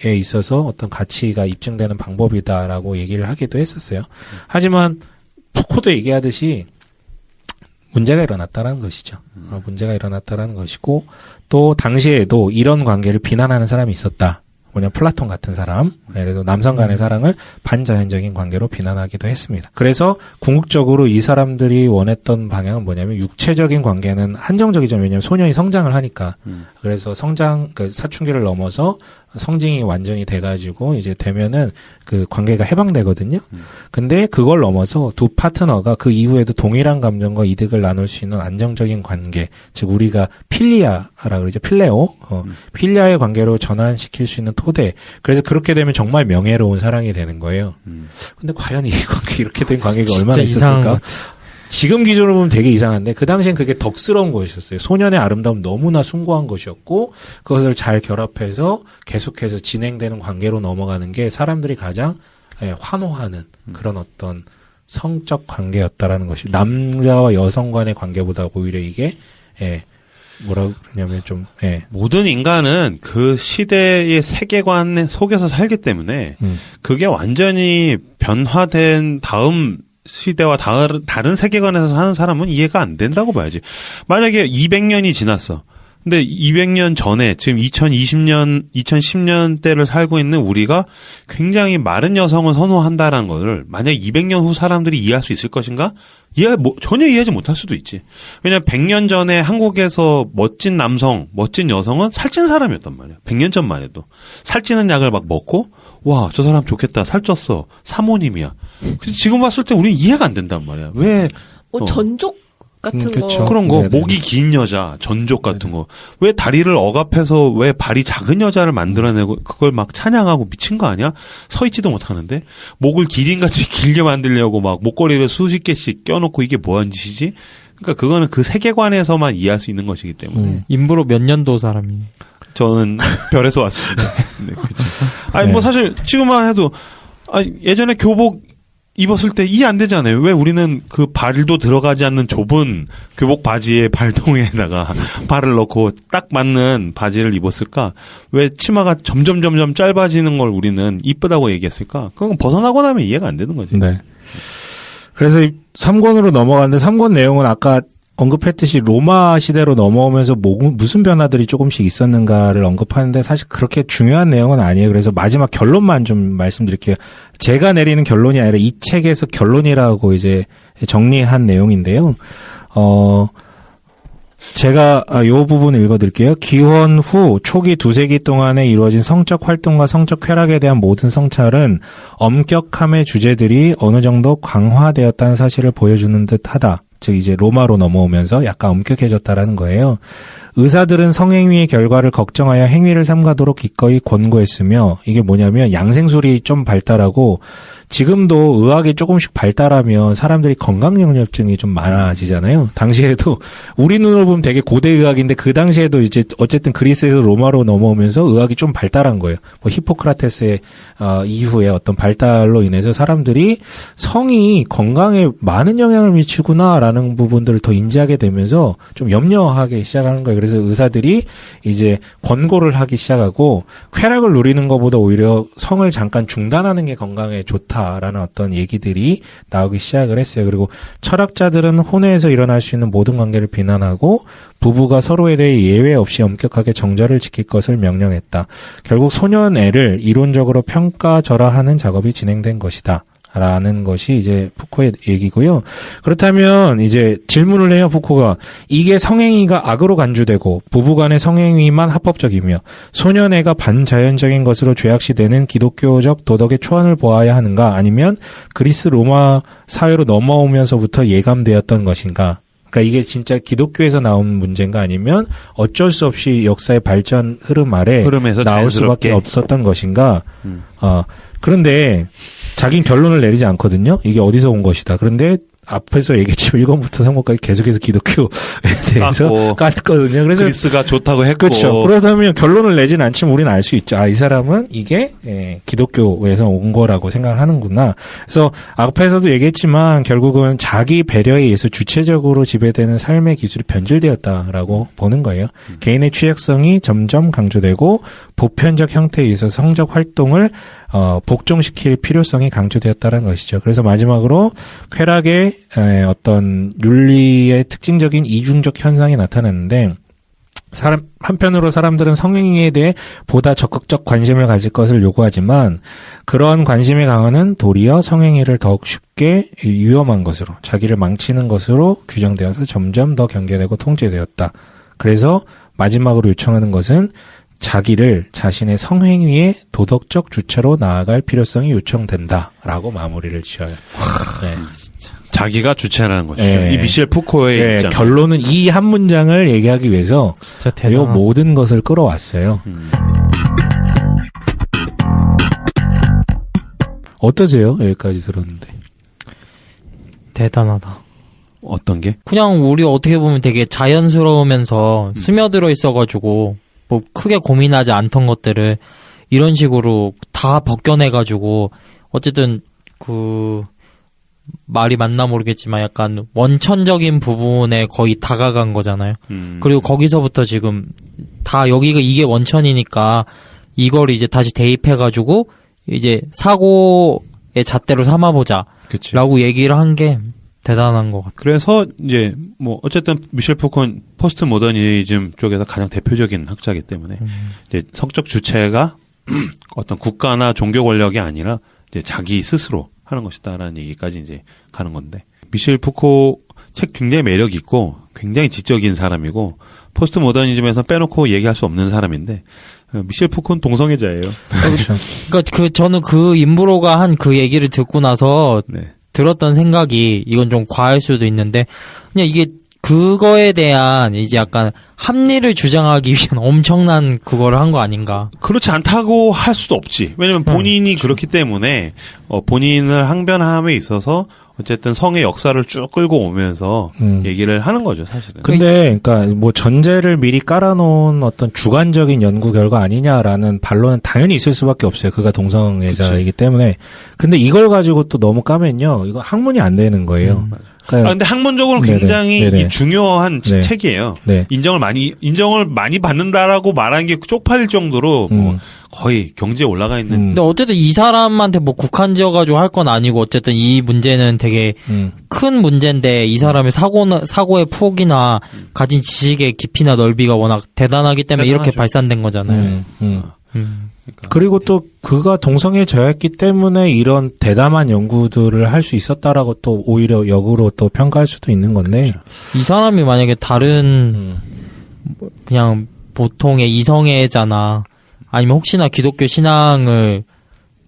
있어서 어떤 가치가 입증되는 방법이다라고 얘기를 하기도 했었어요. 하지만 푸코도 얘기하듯이 문제가 일어났다라는 것이죠. 문제가 일어났다라는 것이고 또 당시에도 이런 관계를 비난하는 사람이 있었다. 플라톤 같은 사람. 그래서 남성 간의 사랑을 반자연적인 관계로 비난하기도 했습니다. 그래서 궁극적으로 이 사람들이 원했던 방향은 뭐냐면 육체적인 관계는 한정적이죠. 왜냐하면 소년이 성장을 하니까. 그래서 사춘기를 넘어서 성징이 완전히 돼가지고 이제 되면은 그 관계가 해방되거든요. 근데 그걸 넘어서 두 파트너가 그 이후에도 동일한 감정과 이득을 나눌 수 있는 안정적인 관계, 즉 우리가 필리아라 그러죠. 필레오, 필리아의 관계로 전환시킬 수 있는 토대. 그래서 그렇게 되면 정말 명예로운 사랑이 되는 거예요. 근데 과연 이 관계 이렇게 된 관계가 얼마나 있었을까? 지금 기준으로 보면 되게 이상한데 그 당시엔 그게 덕스러운 것이었어요. 소년의 아름다움 너무나 숭고한 것이었고 그것을 잘 결합해서 계속해서 진행되는 관계로 넘어가는 게 사람들이 가장 환호하는 그런 어떤 성적 관계였다라는 것이 남자와 여성 간의 관계보다 오히려 이게 뭐라고 그러냐면 좀 모든 인간은 그 시대의 세계관 속에서 살기 때문에 그게 완전히 변화된 다음 시대와 다른 세계관에서 사는 사람은 이해가 안 된다고 봐야지. 만약에 200년이 지났어. 근데 200년 전에 지금 2010년대를 살고 있는 우리가 굉장히 마른 여성을 선호한다라는 거를 만약 200년 후 사람들이 이해할 수 있을 것인가? 전혀 이해하지 못할 수도 있지. 왜냐면 100년 전에 한국에서 멋진 남성, 멋진 여성은 살찐 사람이었단 말이야. 100년 전만 해도. 살찌는 약을 막 먹고 와, 저 사람 좋겠다. 살쪘어. 사모님이야. 근데 지금 봤을 때 우리는 이해가 안 된단 말이야. 왜? 전족 같은 거. 그런 거. 네네. 목이 긴 여자, 전족 같은 거. 왜 다리를 억압해서 왜 발이 작은 여자를 만들어내고 그걸 막 찬양하고 미친 거 아니야? 서 있지도 못하는데? 목을 기린같이 길게 만들려고 막 목걸이를 수십 개씩 껴놓고 이게 뭐 하는 짓이지? 그러니까 그거는 그 세계관에서만 이해할 수 있는 것이기 때문에. 인부로 몇 년도 사람이. 저는 별에서 왔습니다. 네, 그렇죠. 아니 뭐 사실 지금만 해도 예전에 교복 입었을 때 이해 안 되잖아요. 왜 우리는 그 발도 들어가지 않는 좁은 교복 바지에 발동에다가 발을 넣고 딱 맞는 바지를 입었을까? 왜 치마가 점점 짧아지는 걸 우리는 이쁘다고 얘기했을까? 그건 벗어나고 나면 이해가 안 되는 거지. 네. 그래서 3권으로 넘어갔는데 3권 내용은 아까 언급했듯이 로마 시대로 넘어오면서 무슨 변화들이 조금씩 있었는가를 언급하는데 사실 그렇게 중요한 내용은 아니에요. 그래서 마지막 결론만 좀 말씀드릴게요. 제가 내리는 결론이 아니라 이 책에서 결론이라고 이제 정리한 내용인데요. 제가 요 부분 읽어드릴게요. 기원 후 초기 2세기 동안에 이루어진 성적 활동과 성적 쾌락에 대한 모든 성찰은 엄격함의 주제들이 어느 정도 강화되었다는 사실을 보여주는 듯하다. 즉 이제 로마로 넘어오면서 약간 엄격해졌다라는 거예요. 의사들은 성행위의 결과를 걱정하여 행위를 삼가도록 기꺼이 권고했으며 이게 뭐냐면 양생술이 좀 발달하고 지금도 의학이 조금씩 발달하면 사람들이 건강영역증이 좀 많아지잖아요. 당시에도 우리 눈으로 보면 되게 고대 의학인데 그 당시에도 이제 어쨌든 그리스에서 로마로 넘어오면서 의학이 좀 발달한 거예요. 뭐 히포크라테스의 이후에 어떤 발달로 인해서 사람들이 성이 건강에 많은 영향을 미치구나라는 부분들을 더 인지하게 되면서 좀 염려하기 시작하는 거예요. 그래서 의사들이 이제 권고를 하기 시작하고 쾌락을 누리는 것보다 오히려 성을 잠깐 중단하는 게 건강에 좋다라는 어떤 얘기들이 나오기 시작을 했어요. 그리고 철학자들은 혼외에서 일어날 수 있는 모든 관계를 비난하고 부부가 서로에 대해 예외 없이 엄격하게 정절을 지킬 것을 명령했다. 결국 소년애를 이론적으로 평가절하하는 작업이 진행된 것이다. 라는 것이 이제 푸코의 얘기고요. 그렇다면 이제 질문을 해요, 푸코가. 이게 성행위가 악으로 간주되고 부부간의 성행위만 합법적이며 소년애가 반자연적인 것으로 죄악시되는 기독교적 도덕의 초안을 보아야 하는가? 아니면 그리스 로마 사회로 넘어오면서부터 예감되었던 것인가? 그러니까 이게 진짜 기독교에서 나온 문제인가 아니면 어쩔 수 없이 역사의 발전 흐름 아래 나올 수밖에 없었던 것인가? 그런데 자기는 결론을 내리지 않거든요. 이게 어디서 온 것이다. 그런데 앞에서 얘기했지만 1권부터 3권까지 계속해서 기독교에 대해서 깠거든요. 그래서 그리스가 좋다고 했고. 그렇죠. 그렇다면 결론을 내진 않지만 우리는 알 수 있죠. 이 사람은 이게 기독교에서 온 거라고 생각을 하는구나. 그래서 앞에서도 얘기했지만 결국은 자기 배려에 의해서 주체적으로 지배되는 삶의 기술이 변질되었다라고 보는 거예요. 개인의 취약성이 점점 강조되고 보편적 형태에 의해서 성적 활동을 복종시킬 필요성이 강조되었다는 것이죠. 그래서 마지막으로 쾌락의 어떤 윤리의 특징적인 이중적 현상이 나타났는데 한편으로 사람들은 성행위에 대해 보다 적극적 관심을 가질 것을 요구하지만 그러한 관심의 강화는 도리어 성행위를 더욱 쉽게 위험한 것으로 자기를 망치는 것으로 규정되어서 점점 더 경계되고 통제되었다. 그래서 마지막으로 요청하는 것은 자기를 자신의 성행위의 도덕적 주체로 나아갈 필요성이 요청된다라고 마무리를 지어요. 네. 진짜. 자기가 주체라는 것이죠. 네. 이 미셸 푸코의 입장. 결론은 이 한 문장을 얘기하기 위해서 이 모든 것을 끌어왔어요. 어떠세요? 여기까지 들었는데. 대단하다. 어떤 게? 그냥 우리 어떻게 보면 되게 자연스러우면서 스며들어 있어가지고 뭐 크게 고민하지 않던 것들을 이런 식으로 다 벗겨내가지고 어쨌든 그 말이 맞나 모르겠지만 약간 원천적인 부분에 거의 다가간 거잖아요. 그리고 거기서부터 지금 다 여기가 이게 원천이니까 이걸 이제 다시 대입해가지고 이제 사고의 잣대로 삼아보자. 그치. 라고 얘기를 한 게 대단한 것 같아요. 그래서 이제 뭐 어쨌든 미셸 푸코는 포스트 모더니즘 쪽에서 가장 대표적인 학자이기 때문에 이제 성적 주체가 어떤 국가나 종교 권력이 아니라 이제 자기 스스로 하는 것이다라는 얘기까지 이제 가는 건데 미셸 푸코 책 굉장히 매력 있고 굉장히 지적인 사람이고 포스트 모더니즘에서 빼놓고 얘기할 수 없는 사람인데 미셸 푸코는 동성애자예요. 그렇죠. 그러니까 저는 그 임브로가 한 그 얘기를 듣고 나서 네. 들었던 생각이 이건 좀 과할 수도 있는데 그냥 이게 그거에 대한 이제 약간 합리를 주장하기 위한 엄청난 그거를 한 거 아닌가. 그렇지 않다고 할 수도 없지. 왜냐면 본인이 그렇기 때문에 본인을 항변함에 있어서 어쨌든 성의 역사를 쭉 끌고 오면서 얘기를 하는 거죠, 사실은. 근데 그러니까 뭐 전제를 미리 깔아놓은 어떤 주관적인 연구 결과 아니냐라는 반론은 당연히 있을 수밖에 없어요. 그가 동성애자이기 때문에. 근데 이걸 가지고 또 너무 까면요, 이거 학문이 안 되는 거예요. 근데 학문적으로 네네. 굉장히 네네. 이 중요한 네. 책이에요. 네. 인정을 많이 받는다라고 말하는 게 쪽팔릴 정도로 뭐 거의 경제에 올라가 있는. 근데 어쨌든 이 사람한테 뭐 국한 지어가지고 할 건 아니고 어쨌든 이 문제는 되게 큰 문제인데 이 사람의 사고의 폭이나 가진 지식의 깊이나 넓이가 워낙 대단하기 때문에 이렇게 대단하죠. 발산된 거잖아요. 그리고 또 그가 동성애자였기 때문에 이런 대담한 연구들을 할 수 있었다라고 또 오히려 역으로 또 평가할 수도 있는 건데. 이 사람이 만약에 다른 그냥 보통의 이성애자나 아니면 혹시나 기독교 신앙을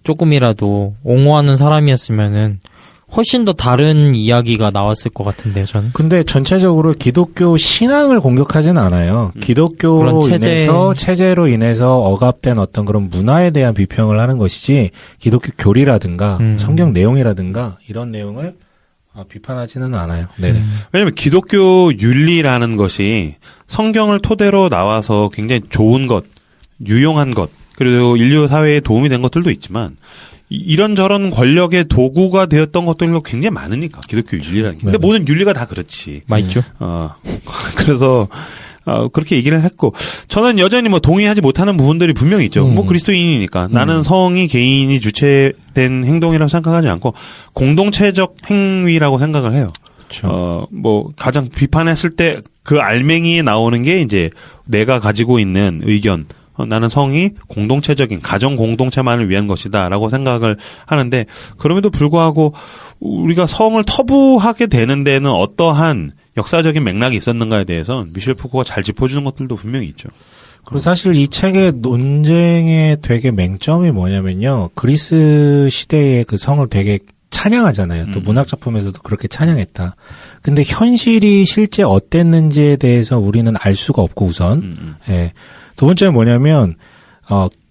조금이라도 옹호하는 사람이었으면은 훨씬 더 다른 이야기가 나왔을 것 같은데요, 저는. 근데 전체적으로 기독교 신앙을 공격하진 않아요. 기독교로 그런 인해서 체제로 인해서 억압된 어떤 그런 문화에 대한 비평을 하는 것이지 기독교 교리라든가 성경 내용이라든가 이런 내용을 비판하지는 않아요. 네네. 왜냐면 기독교 윤리라는 것이 성경을 토대로 나와서 굉장히 좋은 것, 유용한 것, 그리고 인류 사회에 도움이 된 것들도 있지만 이런저런 권력의 도구가 되었던 것들도 굉장히 많으니까 기독교 윤리라는 게. 근데 모든 윤리가 다 그렇지. 맞죠. 그래서 그렇게 얘기를 했고 저는 여전히 뭐 동의하지 못하는 부분들이 분명히 있죠. 뭐 그리스도인이니까 나는 성이 개인이 주체된 행동이라고 생각하지 않고 공동체적 행위라고 생각을 해요. 그렇죠. 뭐 가장 비판했을 때 그 알맹이에 나오는 게 이제 내가 가지고 있는 의견. 나는 성이 공동체적인 가정 공동체만을 위한 것이다라고 생각을 하는데 그럼에도 불구하고 우리가 성을 터부하게 되는 데는 어떠한 역사적인 맥락이 있었는가에 대해서 미셸 푸코가 잘 짚어주는 것들도 분명히 있죠. 그리고 사실 이 책의 논쟁의 되게 맹점이 뭐냐면요. 그리스 시대의 그 성을 되게 찬양하잖아요. 또 문학 작품에서도 그렇게 찬양했다. 근데 현실이 실제 어땠는지에 대해서 우리는 알 수가 없고 우선. 예. 두 번째는 뭐냐면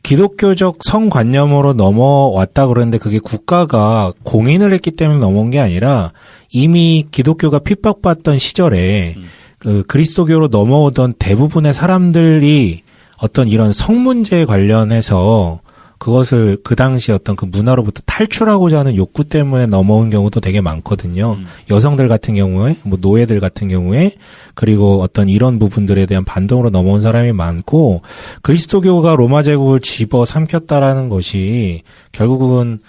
기독교적 성관념으로 넘어왔다 그러는데 그게 국가가 공인을 했기 때문에 넘어온 게 아니라 이미 기독교가 핍박받던 시절에 그 그리스도교로 넘어오던 대부분의 사람들이 어떤 이런 성 문제에 관련해서 그것을 그 당시 어떤 그 문화로부터 탈출하고자 하는 욕구 때문에 넘어온 경우도 되게 많거든요. 여성들 같은 경우에, 뭐 노예들 같은 경우에, 그리고 어떤 이런 부분들에 대한 반동으로 넘어온 사람이 많고, 그리스도교가 로마 제국을 집어 삼켰다라는 것이 결국은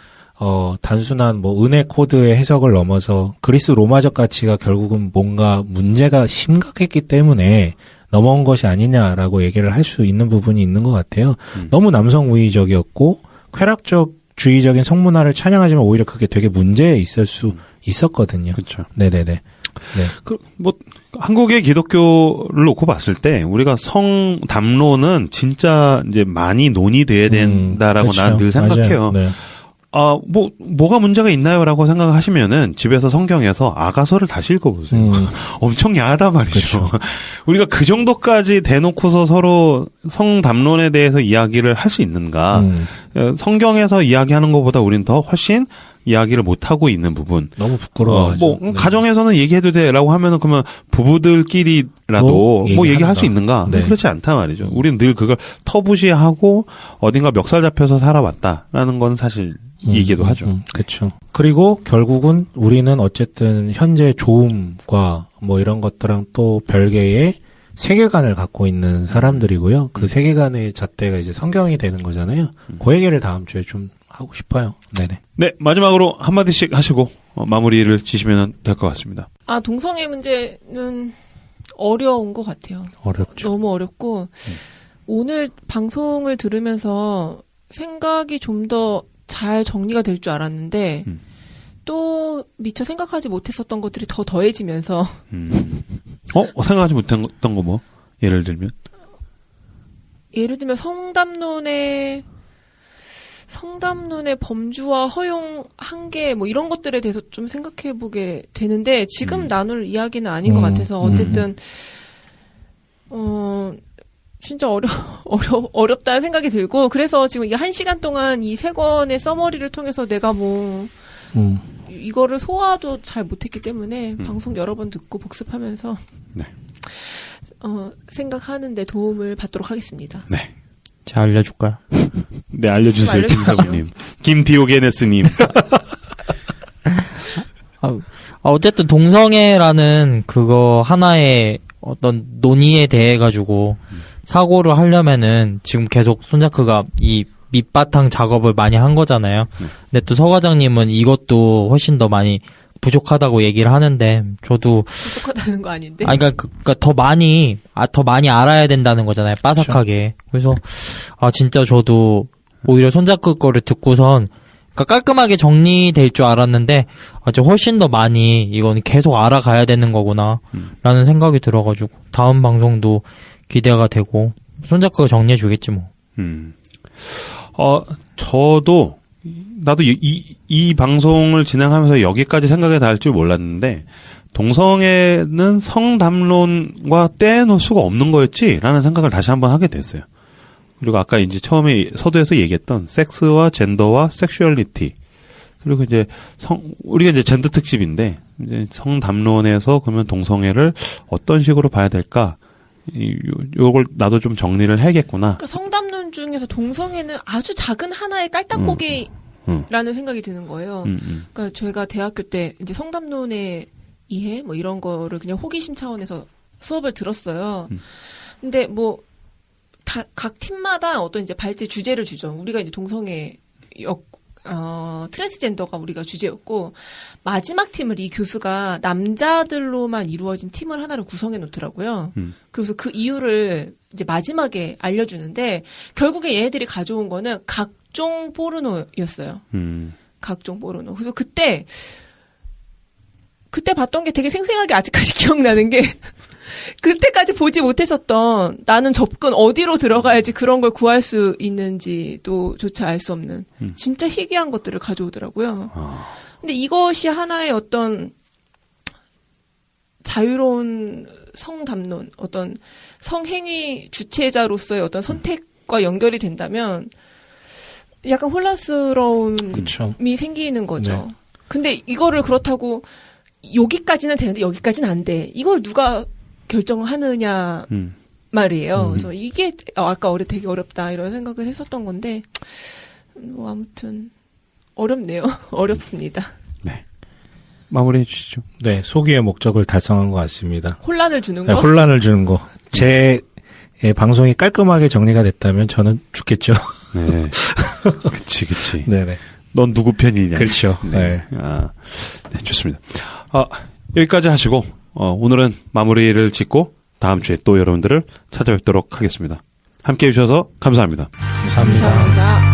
단순한 뭐 은혜 코드의 해석을 넘어서 그리스 로마적 가치가 결국은 뭔가 문제가 심각했기 때문에 넘어온 것이 아니냐라고 얘기를 할 수 있는 부분이 있는 것 같아요. 너무 남성 우위적이었고 쾌락적주의적인 성문화를 찬양하지만 오히려 그게 되게 문제에 있을 수 있었거든요. 그렇죠. 네네네. 네. 뭐 한국의 기독교를 놓고 봤을 때 우리가 성 담론은 진짜 이제 많이 논의돼야 된다라고 그렇죠. 나는 늘 생각해요. 네. 뭐가 문제가 있나요라고 생각하시면은 집에서 성경에서 아가서를 다시 읽어보세요. 엄청 야하단 말이죠. 그렇죠. 우리가 그 정도까지 대놓고서 서로 성 담론에 대해서 이야기를 할 수 있는가? 성경에서 이야기하는 것보다 우리는 더 훨씬 이야기를 못 하고 있는 부분. 너무 부끄러워하죠. 뭐 가정에서는 얘기해도 돼라고 하면은 그러면 부부들끼리라도 뭐 얘기할 수 있는가? 네. 그렇지 않단 말이죠. 우리는 늘 그걸 터부시하고 어딘가 멱살 잡혀서 살아왔다라는 건 사실 이기도 하죠. 그렇죠. 그리고 결국은 우리는 어쨌든 현재 조음과 뭐 이런 것들랑 또 별개의 세계관을 갖고 있는 사람들이고요. 그 세계관의 잣대가 이제 성경이 되는 거잖아요. 그 얘기를 다음 주에 좀 하고 싶어요. 네네. 네, 마지막으로 한마디씩 하시고 마무리를 지시면 될 것 같습니다. 동성애 문제는 어려운 것 같아요. 어렵죠. 너무 어렵고 오늘 방송을 들으면서 생각이 좀 더 잘 정리가 될 줄 알았는데 또 미처 생각하지 못했었던 것들이 더 더해지면서 생각하지 못했던 거 뭐? 예를 들면 성담론의 범주와 허용 한계 뭐 이런 것들에 대해서 좀 생각해 보게 되는데 지금 나눌 이야기는 아닌 것 같아서 어쨌든 진짜 어렵다는 생각이 들고 그래서 지금 이게 1시간 동안 이 3권의 서머리를 통해서 내가 뭐 이거를 소화도 잘 못했기 때문에 방송 여러 번 듣고 복습하면서 네. 생각하는데 도움을 받도록 하겠습니다. 네. 제가 알려줄까요? 네, 알려주세요, 알려주시죠. 김사부님. 김디오게네스님. 어쨌든 동성애라는 그거 하나의 어떤 논의에 대해 가지고 사고를 하려면은 지금 계속 손자크가 이 밑바탕 작업을 많이 한 거잖아요. 근데 또 서 과장님은 이것도 훨씬 더 많이 부족하다고 얘기를 하는데 저도 부족하다는 거 아닌데. 그러니까 더 많이 알아야 된다는 거잖아요. 빠삭하게. 그래서 진짜 저도 오히려 손자크 거를 듣고선 그러니까 깔끔하게 정리될 줄 알았는데 훨씬 더 많이 이건 계속 알아가야 되는 거구나라는 생각이 들어가지고 다음 방송도 기대가 되고 손자크가 정리해 주겠지 뭐. 나도 이 방송을 진행하면서 여기까지 생각이 닿을 줄 몰랐는데, 동성애는 성담론과 떼놓을 수가 없는 거였지라는 생각을 다시 한번 하게 됐어요. 그리고 아까 이제 처음에 서두에서 얘기했던 섹스와 젠더와 섹슈얼리티. 그리고 이제 우리가 이제 젠더 특집인데, 이제 성담론에서 그러면 동성애를 어떤 식으로 봐야 될까? 요걸 나도 좀 정리를 해야겠구나. 그러니까 성담론 중에서 동성애는 아주 작은 하나의 깔딱고기라는 생각이 드는 거예요. 그러니까 저희가 대학교 때 이제 성담론의 이해 뭐 이런 거를 그냥 호기심 차원에서 수업을 들었어요. 근데 뭐 각 팀마다 어떤 이제 발제 주제를 주죠. 우리가 이제 동성애 트랜스젠더가 우리가 주제였고, 마지막 팀을 이 교수가 남자들로만 이루어진 팀을 하나를 구성해 놓더라고요. 그래서 그 이유를 이제 마지막에 알려주는데, 결국에 얘네들이 가져온 거는 각종 포르노였어요. 각종 포르노. 그래서 그때 봤던 게 되게 생생하게 아직까지 기억나는 게, 그때까지 보지 못했었던 나는 접근 어디로 들어가야지 그런 걸 구할 수 있는지도 조차 알 수 없는 진짜 희귀한 것들을 가져오더라고요. 근데 이것이 하나의 어떤 자유로운 성담론, 어떤 성행위 주체자로서의 어떤 선택과 연결이 된다면 약간 혼란스러움이 그쵸. 생기는 거죠. 네. 근데 이거를 그렇다고 여기까지는 되는데 여기까지는 안 돼. 이걸 누가 결정하느냐 말이에요. 그래서 이게 아까 되게 어렵다 이런 생각을 했었던 건데 뭐 아무튼 어렵네요. 어렵습니다. 네. 마무리해 주시죠. 네, 소기의 목적을 달성한 것 같습니다. 혼란을 주는 네, 거? 혼란을 주는 거. 제 방송이 깔끔하게 정리가 됐다면 저는 죽겠죠. 네. 그치. 네네. 넌 누구 편이냐. 그렇죠. 네. 네, 좋습니다. 여기까지 하시고, 오늘은 마무리를 짓고, 다음 주에 또 여러분들을 찾아뵙도록 하겠습니다. 함께 해주셔서 감사합니다. 감사합니다. 감사합니다.